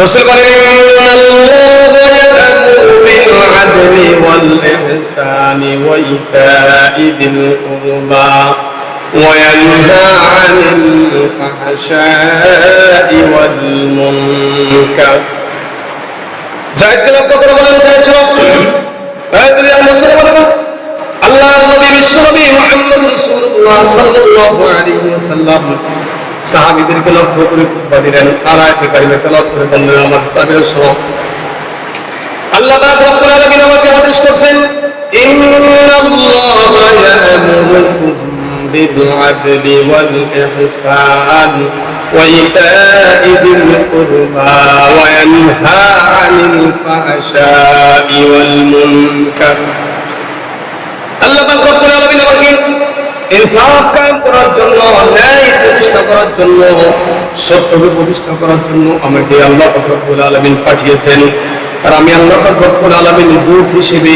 রাসূল বলেন, আল্লাহু ইয়া'মুরু বিল আদলি ওয়াল ইহসানি ওয়া ইতা'i যিল কুরবা ওয়া ইয়ানহা 'আনিল ফাহশা'i ওয়াল মুনকার। যায়েদকে লক্ষ্য করে বলেন, যায়েদ চলো, আল্লাহর নবী বিশ্বনবী মুহাম্মদ রাসূলুল্লাহ সাল্লাল্লাহু আলাইহি ওয়াসাল্লাম সাহাবীদেরকে লক্ষ্য করে খুতবা দিলেন। আর আয়াতে কারিমা তেলাওয়াত করে বললেন, আমার সাহাবীরা শোনো, আল্লাহ পাক রব্বুল আলামিন আমাকে আদেশ করেছেন, ইন্নাল্লাহা ইয়া'মুরুকুম বিল আদলি ওয়াল ইহসান ওয়া ইতা'i যিল কুরবা ওয়া ইয়ানহা 'আনিল ফাহশা'i ওয়াল মুনকার। আল্লাহ পাক রব্বুল আলামিন আমাকে ইনসাফ কায়েম করার জন্য, ন্যায় প্রতিষ্ঠা করার জন্য, সত্যকে প্রতিষ্ঠা করার জন্য আমাকে আল্লাহ পাক রব্বুল আলামিন পাঠিয়েছেন। আর আমি আল্লাহ পাক রব্বুল আলামিনের দূত হিসেবে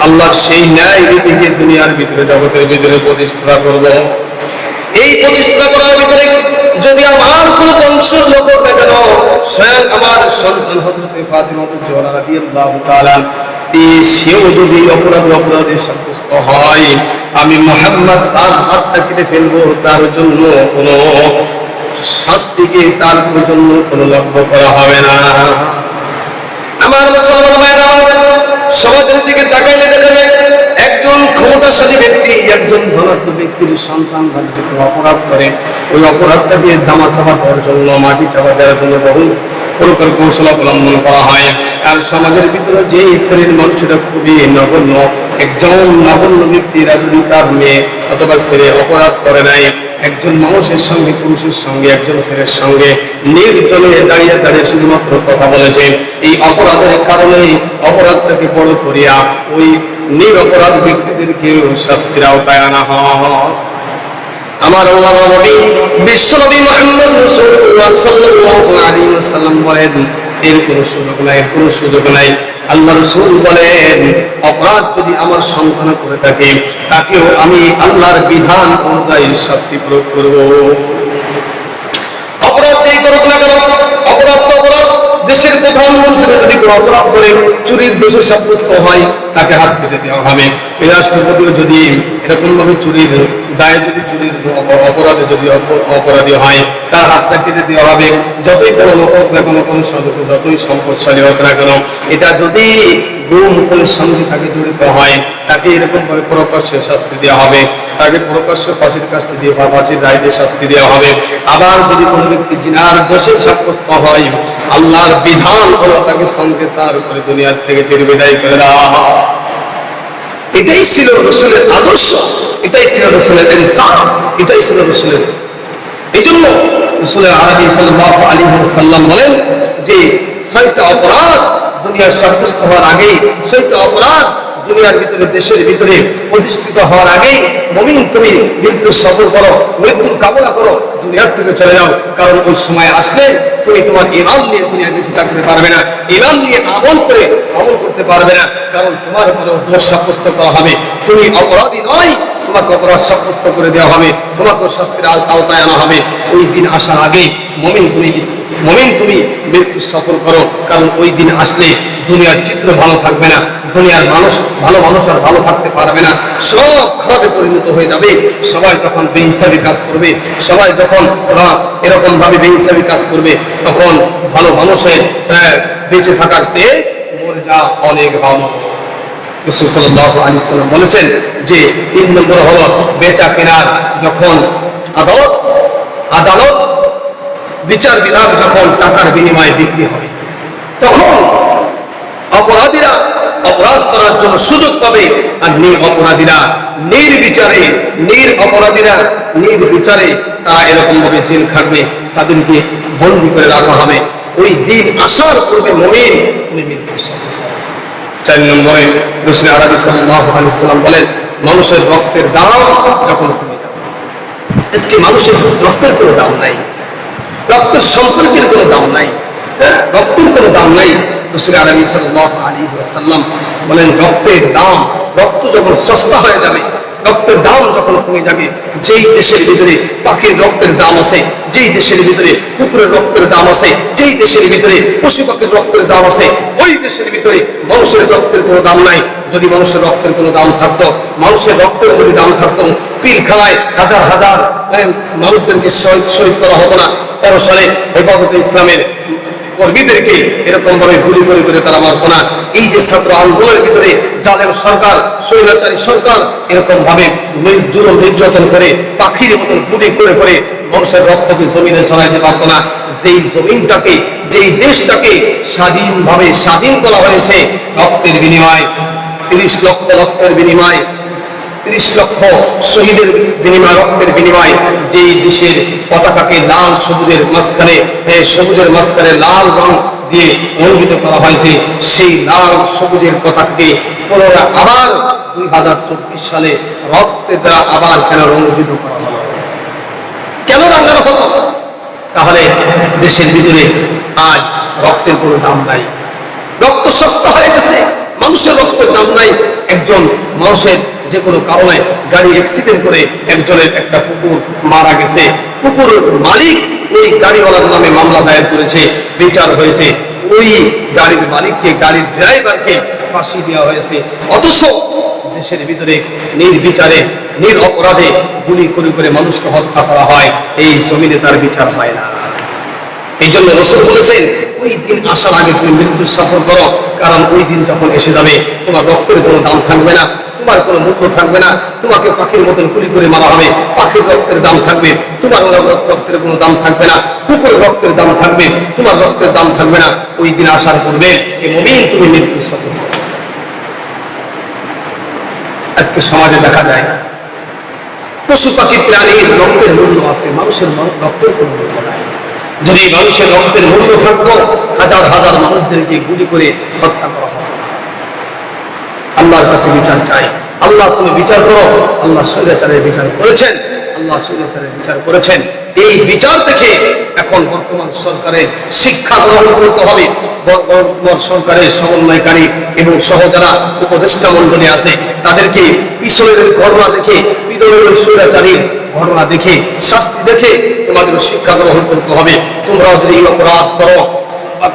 আল্লাহর সেই ন্যায় নীতিকে দুনিয়ার ভিতরে, জগতের ভিতরে প্রতিষ্ঠা করব। এই প্রতিষ্ঠা করার ভিতরে যদি আমার কোনো বংশের লোক হোক না কেন, স্বয়ং আমার সন্তান হযরত ফাতিমা জোহরা রাদিয়াল্লাহু তাআলা সেও যদি অপরাধী সাব্যস্ত হয়, আমি মুহাম্মদ তার হাতটা কেটে ফেলবো। তার জন্য কোনো শাস্তিকে, তার জন্য কোনো লক্ষ্য করা হবে না। আমার মুসলমান ভাইরা, সমাজের দিকে তাকাইলে দেখা যায় একজন ক্ষমতাশালী ব্যক্তি, একজন ধনাঢ্য ব্যক্তির সন্তান যদি অপরাধ করে, ওই অপরাধটাকে ধামা চাপা দেওয়ার জন্য, মাটি চাপা দেওয়ার জন্য বহু প্রকার কৌশল অবলম্বন করা হয়। আর সমাজের ভিতরে যে শ্রেণীর মানুষটা খুবই নগণ্য, একজন নগণ্য ব্যক্তিরা যদি তার মেয়ে অথবা ছেলে অপরাধ করে নাই, একজন মানুষের সঙ্গে, পুরুষের সঙ্গে, একজন ছেলের সঙ্গে নির্জনে দাঁড়িয়ে দাঁড়িয়ে শুধুমাত্র কথা বলেছে, এই অপরাধের কারণে অপরাধটাকে বড় করিয়া ওই নিরপরাধ ব্যক্তিদেরকেও শাস্তির আওতায় আনা হয়। আমার আল্লাহর নবী বিশ্বনবী মুহাম্মদ রাসূলুল্লাহ সাল্লাল্লাহু আলাইহি ওয়াসাল্লাম বলেন, এর কোনো সুযোগ নাই, এর কোনো সুযোগ নাই। আল্লাহ রাসূল বলেন, অপরাধ যদি আমার সন্তান করে থাকে, তাকেও আমি আল্লাহর বিধান অনুযায়ী শাস্তি প্রয়োগ করব। অপরাধ যেই করুক না কেন, অপরাধ তো অপরাধ। দেশের প্রধানমন্ত্রী যদি কোনো অপরাধ করে চুরির দোষে সাব্যস্ত হয়, তাকে হাত কেটে দেওয়া হবে। এই রাষ্ট্রপতিও যদি এরকম ভাবে চুরির দায়ে, যদি চুরির অপরাধে যদি অপরাধী হয়, তার হাতটা কেটে দেওয়া হবে। যতই বড় লোক হোক না কেন, কোনো সদস্য যতই সম্পদশালী হোক না কেন, এটা যদি গুম খুনের সঙ্গে তাকে জড়িত হয়, তাকে এরকম ভাবে প্রকাশ্যে শাস্তি দেওয়া হবে, তাকে প্রকাশ্যে ফাঁসির কাস্তি দিয়ে বা ফাঁসির রায় দিয়ে শাস্তি দেওয়া হবে। আবার যদি কোনো ব্যক্তি জিনার দোষে সাব্যস্ত হয়, আল্লাহর বিধান হলো তাকে সঙ্গে সার করে দুনিয়ার থেকে চির বিদায় করে দেওয়া হয়। এটাই ছিল রাসূলের আদর্শ, এটাই ছিল রাসূলের ইনসাফ, এটাই ছিল রাসূলের। এই জন্য রাসূল আরবি সাল্লাল্লাহু আলাইহি ওয়াসাল্লাম বলেন যে ৬টা অপরাধ দুনিয়ার সাব্যস্ত হওয়ার আগেই, ৬টা অপরাধ দুনিয়ার ভিতরে, দেশের ভিতরে প্রতিষ্ঠিত হওয়ার আগেই মুমিন তুমি মৃত্যুর সফর করো, মৃত্যুর কামনা করো, দুনিয়ার থেকে চলে যাও। কারণ ওই সময় আসলে তুমি তোমার ঈমান নিয়ে দুনিয়ায় বেঁচে থাকতে পারবে না, ঈমান নিয়ে আমল করতে পারবে না। কারণ তোমার উপরে দোষ সাব্যস্ত করা হবে, তুমি অপরাধী নয়, তোমাকে অপরাধ সাব্যস্ত করে দেওয়া হবে, তোমাকে শাস্তির আওতায় আনা হবে। ওই দিন আসার আগে মুমিন তুমি মৃত্যু সফর করো। কারণ ওই দিন আসলে দুনিয়ার চিত্র ভালো থাকবে না, দুনিয়ার ভালো মানুষ আর ভালো থাকতে পারবে না, সব খারাপে পরিণত হয়ে যাবে। সবাই যখন বেইনসাফি কাজ করবে, সবাই যখন এরকম ভাবে বেইনসাফি কাজ করবে, তখন ভালো মানুষের বেঁচে থাকার চেয়ে মরে যাওয়া অনেক ভালো। রাসূল সাল্লাল্লাহু আলাইহি ওয়াসাল্লাম বলেছেন যে ৩ নম্বর হলো বেচা কেনার, যখন আদালত বিচার বিভাগ যখন টাকার বিনিময়ে বিক্রি হবে, তখন অপরাধীরা অপরাধ করার জন্য সুযোগ পাবে, আর অপরাধীরা নির্বিচারে তারা এরকম ভাবে জেল খাটবে, তাদেরকে বন্দী করে রাখা হবে। ওই দিন আসার পূর্বে মুমিন তুমি মৃত্যু সফর করো। ৪ নম্বরে রাসূল আরবি সাল্লাল্লাহু আলাইহি ওয়াসাল্লাম বলেন, মানুষের রক্তের দাম যখন কমে যাবে, আজকে মানুষের রক্তের কোনো দাম নাই। রক্তের সম্পর্কের কোনো দাম নাই, রক্তের কোনো দাম নাই। রাসূল আরবি সাল্লাল্লাহু আলাইহি ওয়াসাল্লাম বলেন রক্তের দাম, রক্ত যখন সস্তা হয়ে যাবে, রক্তের দাম যখন কমে যাবে, যেই দেশের ভিতরে পাখির রক্তের দাম আছে, যেই দেশের ভিতরে কুকুরের রক্তের দাম আছে, যেই দেশের ভিতরে পশু পাখির রক্তের দাম আছে, ওই দেশের ভিতরে মানুষের রক্তের কোনো দাম নাই। যদি মানুষের রক্তের কোনো দাম থাকতো, মানুষের রক্তের যদি দাম থাকতো, পীরখানায় হাজার হাজার মানুষদেরকে শহীদ করা হতো না। 13 সালে হেফাজতে ইসলামের কর্মীদেরকে এরকম ভাবে গুলি করে করে তারা মারত না। এই যে ছাত্র আন্দোলনের ভিতরে জালেম সরকার, স্বৈরাচারী সরকার এরকম ভাবে জুলুম নির্যাতন করে পাখির মতন গুলি করে করে মানুষের রক্তকে জমিনে ছড়াইতে পারত না। যেই জমিনটাকে, যেই দেশটাকে স্বাধীনভাবে স্বাধীন করা হয়েছে রক্তের বিনিময়, 30 লক্ষ রক্তের বিনিময়, 30 লক্ষ শহীদের বিনিময়, রক্তের বিনিময়, যেই দেশের পতাকাকে লাল সবুজের মাঝখানে লাল রং দিয়ে রঞ্জিত করা হয়েছে, সেই লাল সবুজের পতাকাকে পুনরায় আবার 2024 সালে রক্তের দ্বারা আবার কেন রঞ্জিত করা হলো, কেন রাঙানো হলো? তাহলে দেশের ভিতরে আজ রক্তের কোনো দাম নাই, রক্ত সস্তা হয়ে গেছে, মানুষের রক্তের দাম নাই। একজন মানুষের যে কোনো কারণে গাড়ি অ্যাক্সিডেন্ট করে একজনের একটা কুকুর মারা গেছে, কুকুরের মালিক ওই গাড়িওয়ালার নামে মামলা দায়ের করেছে, বিচার হয়েছে, ওই গাড়ির মালিককে, গাড়ির ড্রাইভারকে ফাঁসি দেওয়া হয়েছে। অথচ দেশের ভিতরে নির্বিচারে নিরপরাধে গুলি করে করে মানুষকে হত্যা করা হয়, এই জমিনে তার বিচার হয় না। এই জন্য রাসূল বলেছেন ওই দিন আসার আগে তুমি মৃত্যুর সফর করো, কারণ ওই দিন যখন এসে যাবে তোমার রক্তের কোনো দাম থাকবে না, তোমার কোনো মূল্য থাকবে না, তোমাকে পাখির মতন গুলি করে মারা হবে, পাখির রক্তের দাম থাকবে, তোমার রক্তের কোনো দাম থাকবে না, কুকুরের রক্তের দাম থাকবে, তোমার রক্তের দাম থাকবে না। ওই দিন আসার পূর্বে এই মুমিন তুমি মৃত্যুর সফর করো। আজকে সমাজে দেখা যায় পশু পাখি প্রাণীর রক্তের মূল্য আছে, মানুষের রক্তের কোনো মূল্য নাই। যদি মানুষের রক্তের মূল্য থাকতো হাজার হাজার মানুষদেরকে গুলি করে হত্যা করা হতো। আল্লাহর কাছে বিচার চাই, আল্লাহ তুমি বিচার করো। আল্লাহ স্বৈরাচারের বিচার করেছেন, আল্লাহ স্বৈরাচারের বিচার করেছেন। এই বিচার দেখে এখন বর্তমান সরকারের শিক্ষা গ্রহণ করতে হবে। বর্তমান সরকারের সমন্বয়কারী এবং সহ যারা উপদেষ্টা মণ্ডলী আছে তাদেরকে পিছনের ঘটনা দেখে, পিছনের স্বৈরাচারীর ঘটনা দেখে, শাস্তি দেখে তোমাদের শিক্ষা গ্রহণ করতে হবে। তোমরাও যদি এই অপরাধ করো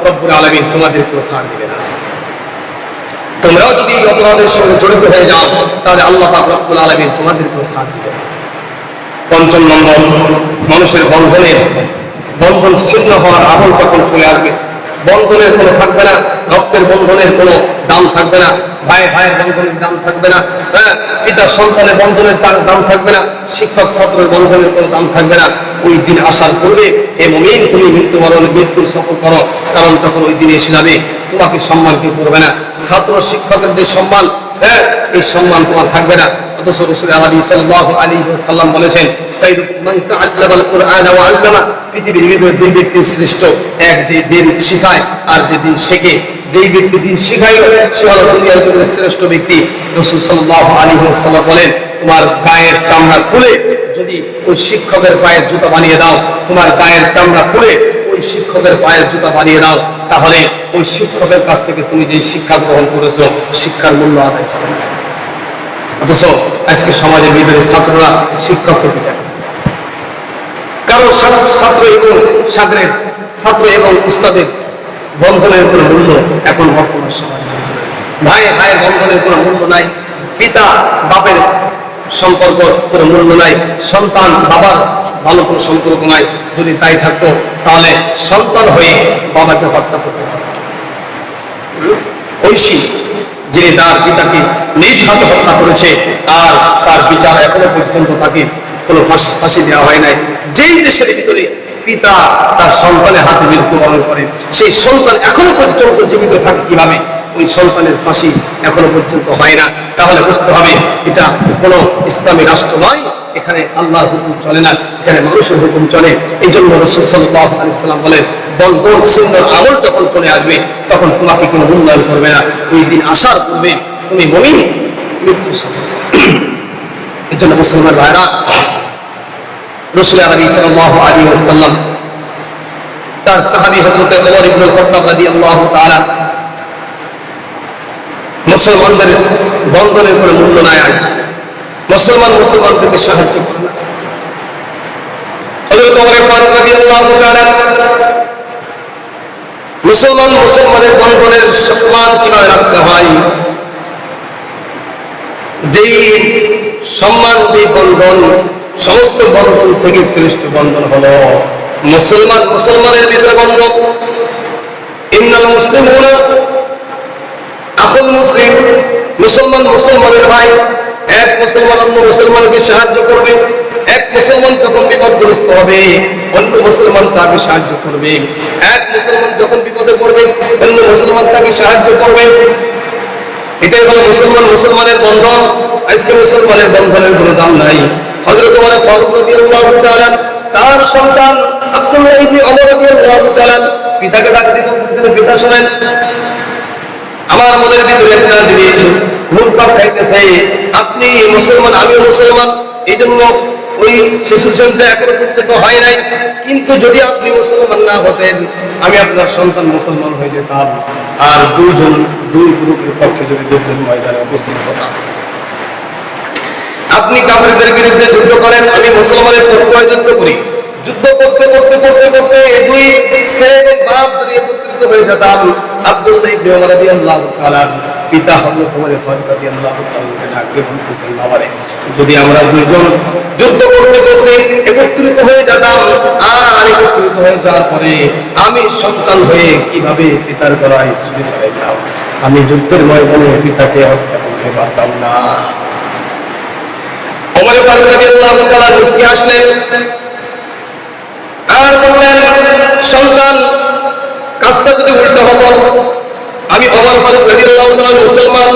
রব্বুল আলামিন তোমাদেরকেও ছাড় দিবে না। তোমরাও যদি এই অপরাধের সঙ্গে জড়িত হয়ে যাও তাহলে আল্লাহ পাক রব্বুল আলামিন তোমাদেরকেও ছাড় দিবে না। ৫ম নম্বর, মানুষের বন্ধন ছিন্ন হওয়ার আমল কখন চলে আসবে? বন্ধনের কোনো থাকবে না, রক্তের বন্ধনের কোনো দাম থাকবে না, ভাইয়ের বন্ধনের দাম থাকবে না, পিতা সন্তানের বন্ধনের দাম থাকবে না, শিক্ষক ছাত্রের বন্ধনের কোনো দাম থাকবে না। ওই দিন আসার পূর্বে হে মুমিন তুমি মৃত্যুর সফর করো, কারণ যখন ওই দিন এসে যাবে তোমাকে সম্মান কেউ করবে না। ছাত্র শিক্ষকের যে সম্মান, এই সম্মান তোমার থাকবে না। অথচ রাসূল আরবি সাল্লাল্লাহু আলাইহি ওয়াসাল্লাম বলেছেন মান তাআল্লামাল কুরআন ওয়া আল্লামা, পৃথিবীর ভিতরে দুই ব্যক্তি শ্রেষ্ঠ, এক যে দিন শিখায় আর যে দিন শেখে। যেই ব্যক্তি দিন শিখাইল সে হলো দুনিয়ার ভিতরে শ্রেষ্ঠ ব্যক্তি। রাসূল সাল্লাল্লাহু আলাইহি ওয়াসাল্লাম বলেন তোমার গায়ের চামড়া খুলে যদি ওই শিক্ষকের পায়ের জুতা বানিয়ে দাও, তোমার গায়ের চামড়া খুলে ওই শিক্ষকের পায়ের জুতা বানিয়ে দাও, তাহলে ওই শিক্ষকের কাছ থেকে তুমি যে শিক্ষা গ্রহণ করেছো শিক্ষার মূল্য আদায় হবে না। অথচ আজকে সমাজের ভিতরে ছাত্ররা শিক্ষককে পিটায়, কারণ ছাত্র এবং উস্তাদের বন্ধনের কোনো মূল্য এখন বর্তমান সমাজে, ভাইয়ের বন্ধনের কোনো মূল্য নাই, পিতা বাপের সম্পর্ক কোনো মূল্য নাই, সন্তান বাবার ভালো কোনো সম্পর্ক নাই। যদি তাই থাকতো তাহলে সন্তান হয়ে বাবাকে হত্যা করতে পারত। ঐশী যিনি তার পিতাকে নিজ হাতে হত্যা করেছে আর তার বিচার এখনো পর্যন্ত তাকে কোনো ফাঁসি দেওয়া হয় নাই। যেই দেশের ভিতরে পিতা তার সন্তানের হাতে মৃত্যুবরণ করে সেই সন্তান এখনো পর্যন্ত জীবিত থাকে কিভাবে? ওই সন্তানের ফাঁসি এখনো পর্যন্ত হয় না। তাহলে বুঝতে হবে এটা কোনো ইসলামী রাষ্ট্র নয়, এখানে আল্লাহর হুকুম চলে না, এখানে মানুষের হুকুম চলে। এই জন্য রাসূল সাল্লাল্লাহু আলাইহি ওয়াসাল্লাম বলেন বন্ধন ছিন্ন আমল যখন চলে আসবে তখন তোমাকে কোনো মূল্যায়ন করবে না। ওই দিন আসার পূর্বে তুমি মুমিন মৃত্যুর সফর। এই জন্য মুসলমান ভাইরা রাসূল আরবি সাল্লাল্লাহু আলাইহি ওয়াসাল্লাম তার সাহাবী হযরত ওমর ইবনে খাত্তাব রাদিয়াল্লাহু তাআলা মুসলমানদের বন্ধনের কোনো মূল্য নাই। আজ মুসলমানদেরকে সাহায্য করে না। হযরত ওমর ফারুক রাদিয়াল্লাহু তাআলা মুসলমানের বন্ধনের সম্মান কিভাবে রাখতে হয়, যেই সম্মান, যেই বন্ধন সমস্ত বন্ধন থেকে শ্রেষ্ঠ বন্ধন হলো মুসলমানের ভিতরে বন্ধন। ইন্নাল মুসলিমুনা আখুল মুসলিম, মুসলমানের ভাই। এক মুসলমান অন্য মুসলমানকে সাহায্য করবে। এক মুসলমান যখন বিপদগ্রস্ত হবে অন্য মুসলমান তাকে সাহায্য করবে। এক মুসলমান যখন বিপদে পড়বে অন্য মুসলমান তাকে সাহায্য করবে। এটাই হলো মুসলমানের বন্ধন। আজকে মুসলমানের বন্ধনের কোনো দাম নাই। হযরত ওমর ফারুক রাদিয়াল্লাহু তাআলা তার সন্তান আব্দুল্লাহ ইবনে ওমর রাদিয়াল্লাহু তাআলা পিতাকে ডাকতে বলতেছেন, পিতা শুনেন, আমার মনের ভিতরে একটা জিনিস ঘুরপাক খাইতেছে। আপনি মুসলমান, আমিও মুসলমান, এই জন্য ওই শিশু সন্তান এখনো পর্যন্ত হয় নাই, কিন্তু যদি আপনি মুসলমান না হতেন আমি আপনার সন্তান মুসলমান হয়ে যেতাম, আর দুই গ্রুপের পক্ষে যদি যুদ্ধের ময়দানে উপস্থিত হতাম। আপনি কাফেরদের বিরুদ্ধে যুদ্ধ করেন, আমি মুসলমানের পক্ষে যুদ্ধ করি। যুদ্ধ করতে করতে করতে করতে দুই ছেলে বাপ যদি একত্রিত হয়ে যেতাম। আব্দুল্লাহ ইবনে ওমর রাদিয়াল্লাহু তাআলা পিতা হযরত ওমর ফারুক রাদিয়াল্লাহু তাআলাকে ডাকে বলতেছেন, বাবারে, যদি আমরা দুইজন যুদ্ধ করতে করতে একত্রিত হয়ে যেতাম, আর একত্রিত হয়ে যাওয়ার পরে আমি সন্তান হয়ে কিভাবে পিতার গলায় ছুরি চালাইতাম? আমি যুদ্ধের ময়দানে পিতাকে হত্যা করতে পারতাম না। ওমর ফারুক রাদিয়াল্লাহু তাআলা মুস্কি হাসলেন আর বললেন, সন্তান, কাজটা যদি উল্টো হতো, আমি ওমর ফারুক রাদিয়াল্লাহু তাআলা মুসলমান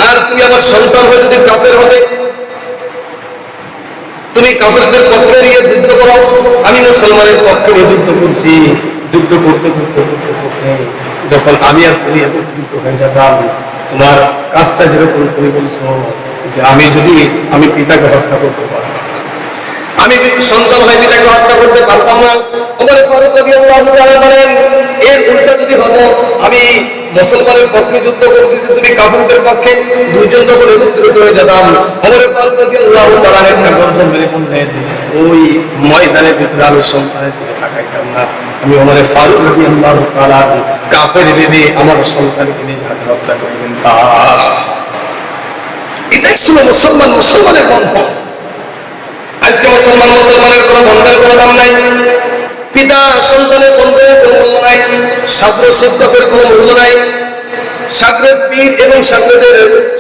আর তুমি আমার সন্তান হয়ে যদি কাফের হতে, তুমি কাফেরদের পক্ষে নিয়ে যুদ্ধ করো, আমি মুসলমানের পক্ষে নিয়ে যুদ্ধ করছি। যুদ্ধ করতে করতে করতে করতে যখন আমি আর তুমি একত্রিত হয়ে যেতাম, তোমার কাজটা যেরকম তুমি বলছো যে আমি পিতাকে হত্যা করতে পারতাম, আমি সন্তান হয়ে পিতাকে হত্যা করতে পারতাম না। ওমর ফারুক রাদিয়াল্লাহু তাআলা বলেন, এর উল্টা যদি হতো, আমি মুসলমানের পক্ষে যুদ্ধ করতেছি, তুমি কাফেরদের পক্ষে, দুইজন যখন একত্রিত হয়ে যেতাম, ওমর ফারুক রাদিয়াল্লাহু তাআলা একটা গর্জন মেরে বললেন, ওই ময়দানের ভিতরে আমি সন্তানের দিকে তাকাইতাম না। আমি ওমর ফারুক রাদিয়াল্লাহু তাআলা কাফের ভেবে আমার সন্তানকে নিজ হাতে হত্যা করবেন। এটাই ছিল মুসলমানের বন্ধন। আজকে মুসলমানের কোনো বন্ধনের কোনো দাম নাই। পিতা সন্তানের বন্ধনের কোনো মূল্য নাই। ছাত্র শিক্ষকের কোনো মূল্য নাই। ছাত্রের পীর এবং ছাত্রদের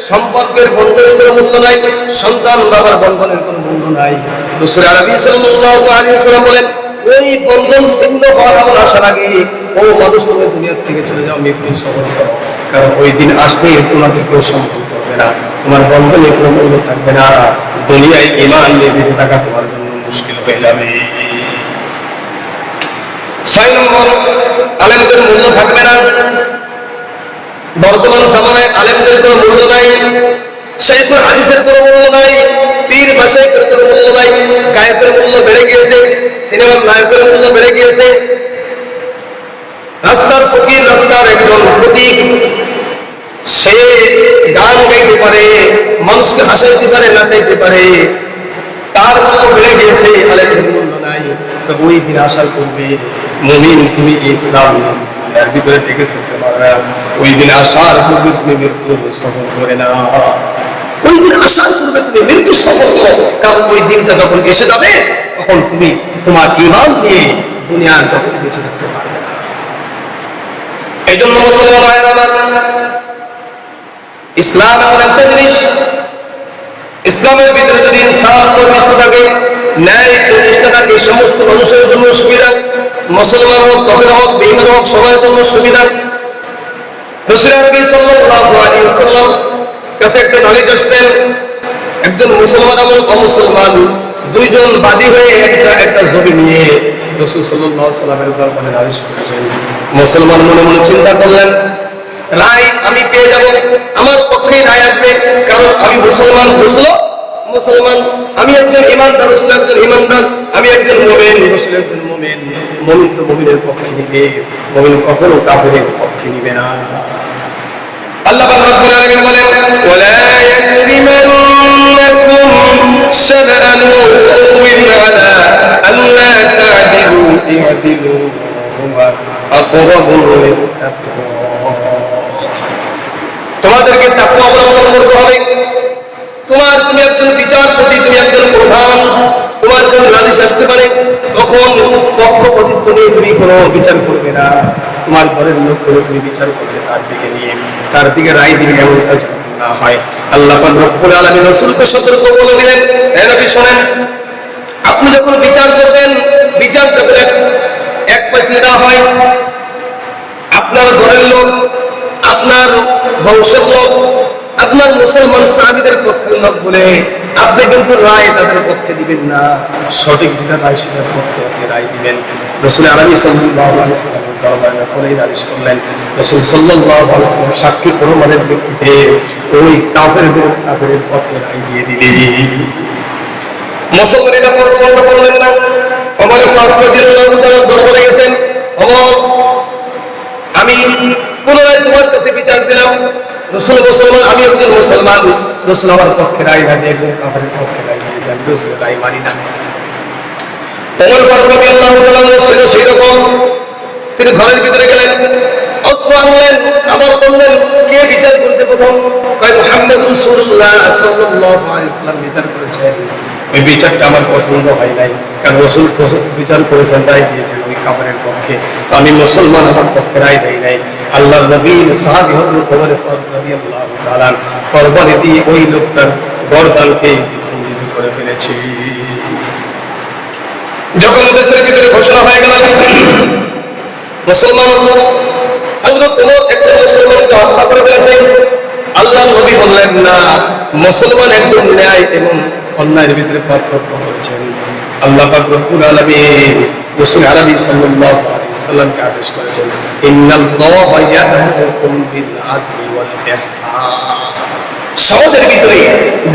সম্পর্কের বন্ধনের কোনো মূল্য নাই। সন্তান বাবার বন্ধনের কোনো মূল্য নাই। রাসূল আরবি সাল্লাল্লাহু আলাইহি ওয়াসাল্লাম বলেন, ওই বন্ধন ছিন্ন হওয়ার আসার আগে ও মানুষ, তুমি দুনিয়া থেকে চলে যাও, মৃত্যু সবর করো, কারণ ওই দিন আসলে তোমাকে কেউ সম্মান করবে না, তোমার বন্ধনে কোনো মূল্য থাকবে না। দুনিয়ায় ঈমান নিয়ে বেঁচে থাকা তোমার জন্য মুশকিল হয়ে যাবে। 6 নম্বর, আলেমদের মূল্য থাকবে না। বর্তমান জামানায় আলেমদের কোনো মূল্য নাই, শাইখুল হাদিসের কোনো মূল্য নাই, পীর মাশায়েখের কোনো মূল্য নাই। গায়কের মূল্য বেড়ে গিয়েছে, সিনেমার নায়কের মূল্য বেড়ে গিয়েছে। রাস্তার ফকির, রাস্তার একজন প্রতীক, সে গান গাইতে পারে, মানুষকে হাসাইতে পারে, নাচাইতে পারে, তার মূল্য বেড়ে গিয়েছে, আলেমদের মূল্য নাই। তবে ওই দিন আশা করবে মুমিন, তুমি ইসলাম এর ভিতরে টিকে থাকতে পারবে। ওই দিন আসার পূর্বে তুমি মৃত্যু সফর করে না। ওই দিন আসার পূর্বে তুমি মৃত্যু সফর করো, কারণ ওই দিনটা যখন এসে যাবে তখন তুমি তোমার ঈমান নিয়ে দুনিয়ার জগতে বেঁচে থাকতে পারবে না। এই জন্য মুসলমান ভাইয়েরা আমার, ইসলাম এমন একটা জিনিস, ইসলামের ভিতরে যদি ইনসাফ প্রতিষ্ঠা থাকে, ন্যায় প্রতিষ্ঠা থাকে, সমস্ত মানুষের জন্য সুবিধা, মুসলমান হোক, কাফের হোক, বেঈমান হোক, সবার জন্য সুবিধা। রাসূল আরবি সাল্লাল্লাহু আলাইহি ওয়াসাল্লাম কাছে একটা নালিশ আসছেন, একজন মুসলমান এবং অমুসলমান দুইজন বাদী হয়ে একটা জমি নিয়ে রাসূল সাল্লাল্লাহু আলাইহি ওয়াসাল্লামের দরবারে নালিশ করেছেন। মুসলমান মনে মনে চিন্তা করলেন, রায় আমি পেয়ে যাব, আমার পক্ষেই রায় আসবে, কারণ আমি মুসলমান, মুসলমান, আমি একজন ঈমানদার, রাসূল একজন ঈমানদার, আমি একজন মুমিন, রাসূল একজন মুমিন। মুমিন তো মুমিনের পক্ষে নিবে, মুমিন কখনো কাফেরের পক্ষে নিবে না। আল্লাহ পাক রব্বুল আলামিন বলেন, ওয়ালা ইয়াজরিমান্নাকুম শানাআনু কওমিন আলা আল্লা তা'দিলু i'দিলু হুয়া আকরাবু লিত-তাকওয়া। তোমাদেরকে তাকওয়া অবলম্বন করতে হবে। তুমি একজন বিচারপতি, তুমি একজন প্রধান, তোমার যখন নালিশ আসতে পারে তখন পক্ষপাতিত্ব নিয়ে তুমি কোনো বিচার করবে না। তোমার ঘরের লোকগুলো তুমি বিচার করবে তার দিকে রায় দিবে, এমনটা যেন না হয়। আল্লাহ পাক রব্বুল আলামিন রাসূলকে সতর্ক বলে দিলেন, হে নবী শোনেন, আপনি যখন বিচার করবেন, বিচার যখন এক পাশে না হয়, আপনার ঘরের লোক, আপনার বংশের লোক, আপনার মুসলমান সাহাবীদের পক্ষের লোক বলে আপনি কিন্তু রায় তাদের পক্ষে দিবেন না, সঠিক যেটা রায় সেটার পক্ষে আপনি রায় দিবেন। রাসূল আরবি সাল্লাল্লাহু আলাইহি ওয়াসাল্লাম দরবারে যখন এই নালিশ করলেন, রাসূল সাল্লাল্লাহু আলাইহি ওয়াসাল্লাম সাক্ষী প্রমাণের ভিত্তিতে ওই কাফেরের পক্ষে রায় দিয়ে দিলেন। মুসলমানেরা পছন্দ করলেন না। ওমর ফারুক রাদিয়াল্লাহু তাআলা দরবারে গেছেন, ওমর, আমি পুনরায় তোমার কাছে বিচার দিলাম, রাসূল মুসলমান, আমি একজন মুসলমান, রাসূল আমার পক্ষে রায় না দিয়ে একজন কাফেরের পক্ষে রায় দিয়েছেন, আমি রাসূলের রায় মানি না। ওমর ফারুক রাদিয়াল্লাহু তাআলা ছিল সেরকম, তিনি ঘরের ভিতরে গেলেন, অস্ত্র আনলেন, আবার বললেন, কে বিচার করেছে প্রথম? কয় মুহাম্মদ রাসূলুল্লাহ সাল্লাল্লাহু আলাইহি ওয়াসাল্লাম বিচার করেছেন। ওই বিচারটা আমার পছন্দ হয় নাই, কারণ রাসূল বিচার করেছেন, রায় দিয়েছেন ওই কাফেরের পক্ষে, আমি মুসলমান, আমার পক্ষে রায় দেই নাই। আল্লাহর নবীর সাহাবী হযরত ওমর ফারুক রাদিয়াল্লাহু তাআলা তরবারি দিয়ে ওই লোকটার গর্দানকে খণ্ডিত করে ফেলেছে। যখন দেশের ভিতরে ঘোষণা হয়ে গেল মুসলমান, হযরত ওমর একটা মুসলমানকে হত্যা করে ফেলেছে, আল্লাহর নবী বললেন, না, মুসলমান একজন ন্যায় এবং অন্যায়ের ভিতরে পার্থক্য করেছেন। আল্লাহ পাক রব্বুল আলামিন রাসূল আরবি সাল্লাল্লাহু আলাইহি ওয়াসাল্লামকে আদেশ করেছেন, ইন্নাল্লাহা ইয়া'মুরুকুম বিল আদলি ওয়াল ইহসান। সমাজের ভিতরে,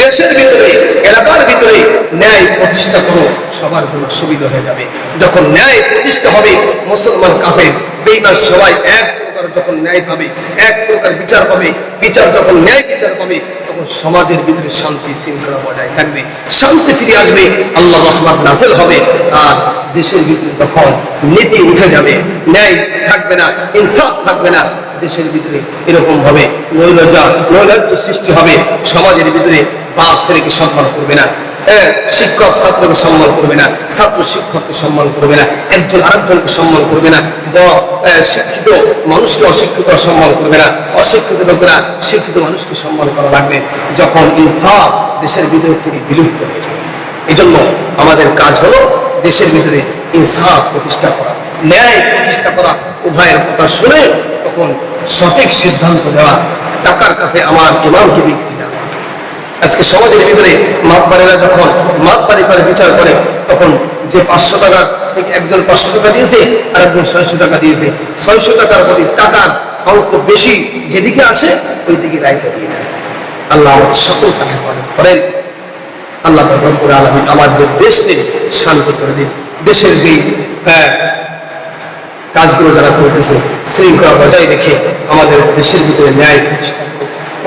দেশের ভিতরে, এলাকার ভিতরে ন্যায় প্রতিষ্ঠা করো, সবার জন্য সুবিধা হয়ে যাবে। যখন ন্যায় প্রতিষ্ঠা হবে, মুসলমান, কাফের, বেঈমান সবাই এক প্রকার যখন ন্যায় পাবে, এক প্রকার বিচার পাবে, বিচার যখন ন্যায় বিচার পাবে, তখন সমাজের ভিতরে শান্তি শৃঙ্খলা বজায় থাকবে, শান্তি ফিরে আসবে, আল্লাহর রহমত নাযিল হবে। আর দেশের ভিতরে তখন নীতি উঠে যাবে, ন্যায় থাকবে না, ইনসাফ থাকবে না, দেশের ভিতরে এরকম ভাবে নৈরাজ্য সৃষ্টি হবে। সমাজের ভিতরে বাপ ছেলেকে সম্মান করবে না, শিক্ষক ছাত্রকে সম্মান করবে না, ছাত্র শিক্ষককে সম্মান করবে না, একজন আরেকজনকে সম্মান করবে না, শিক্ষিত মানুষকে অশিক্ষিত সম্মান করবে না, অশিক্ষিত লোকেরা শিক্ষিত মানুষকে সম্মান করা লাগবে। যখন ইনসাফ দেশের ভিতরে থেকে বিলুপ্ত হয়ে যাবে, এই জন্য আমাদের কাজ হলো দেশের ভিতরে ইনসাফ প্রতিষ্ঠা করা, ন্যায় প্রতিষ্ঠা করা, উভয়ের কথা শুনে তখন সঠিক সিদ্ধান্ত দেওয়া, টাকার কাছে আমার ইমামকে বিক্রি না। আজকে সমাজের ভিতরে মাতবাড়িরা যখন মাতবাড়ি করে বিচার করে, তখন যে 500 টাকা থেকে একজন 500 টাকা দিয়েছে আর একজন 600 টাকা দিয়েছে, 600 টাকার প্রতি টাকার অঙ্ক বেশি যেদিকে আসে ওই দিকে রায়টা দিয়ে দেয়। আল্লাহ আমাদের সকলকে হেফাজত করেন। আল্লাহ রব্বুল আলামিন আমাদের দেশকে শান্তি করে দিন। দেশের যে কাজগুলো যারা করতেছে শৃঙ্খলা বজায় রেখে আমাদের দেশের ভিতরে ন্যায় প্রতিষ্ঠা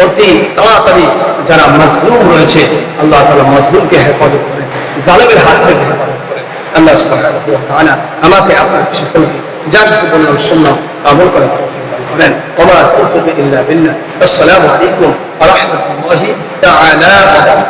অতি তাড়াতাড়ি যারা মাজলুম রয়েছে, আল্লাহ তাআলা মাজলুমকে হেফাজত করেন, জালেমের হাত থেকে হেফাজত করেন। আল্লাহ সুবহানাহু ওয়া তাআলা আমাকে আপনার সকলকে যা কিছু বললাম শুনলাম আমল করার তৌফিক দান করেন। ওয়া মা তাওফীক ইল্লা বিল্লাহ। আসসালামু আলাইকুম ওয়া রাহমাতুল্লাহি তাআলা।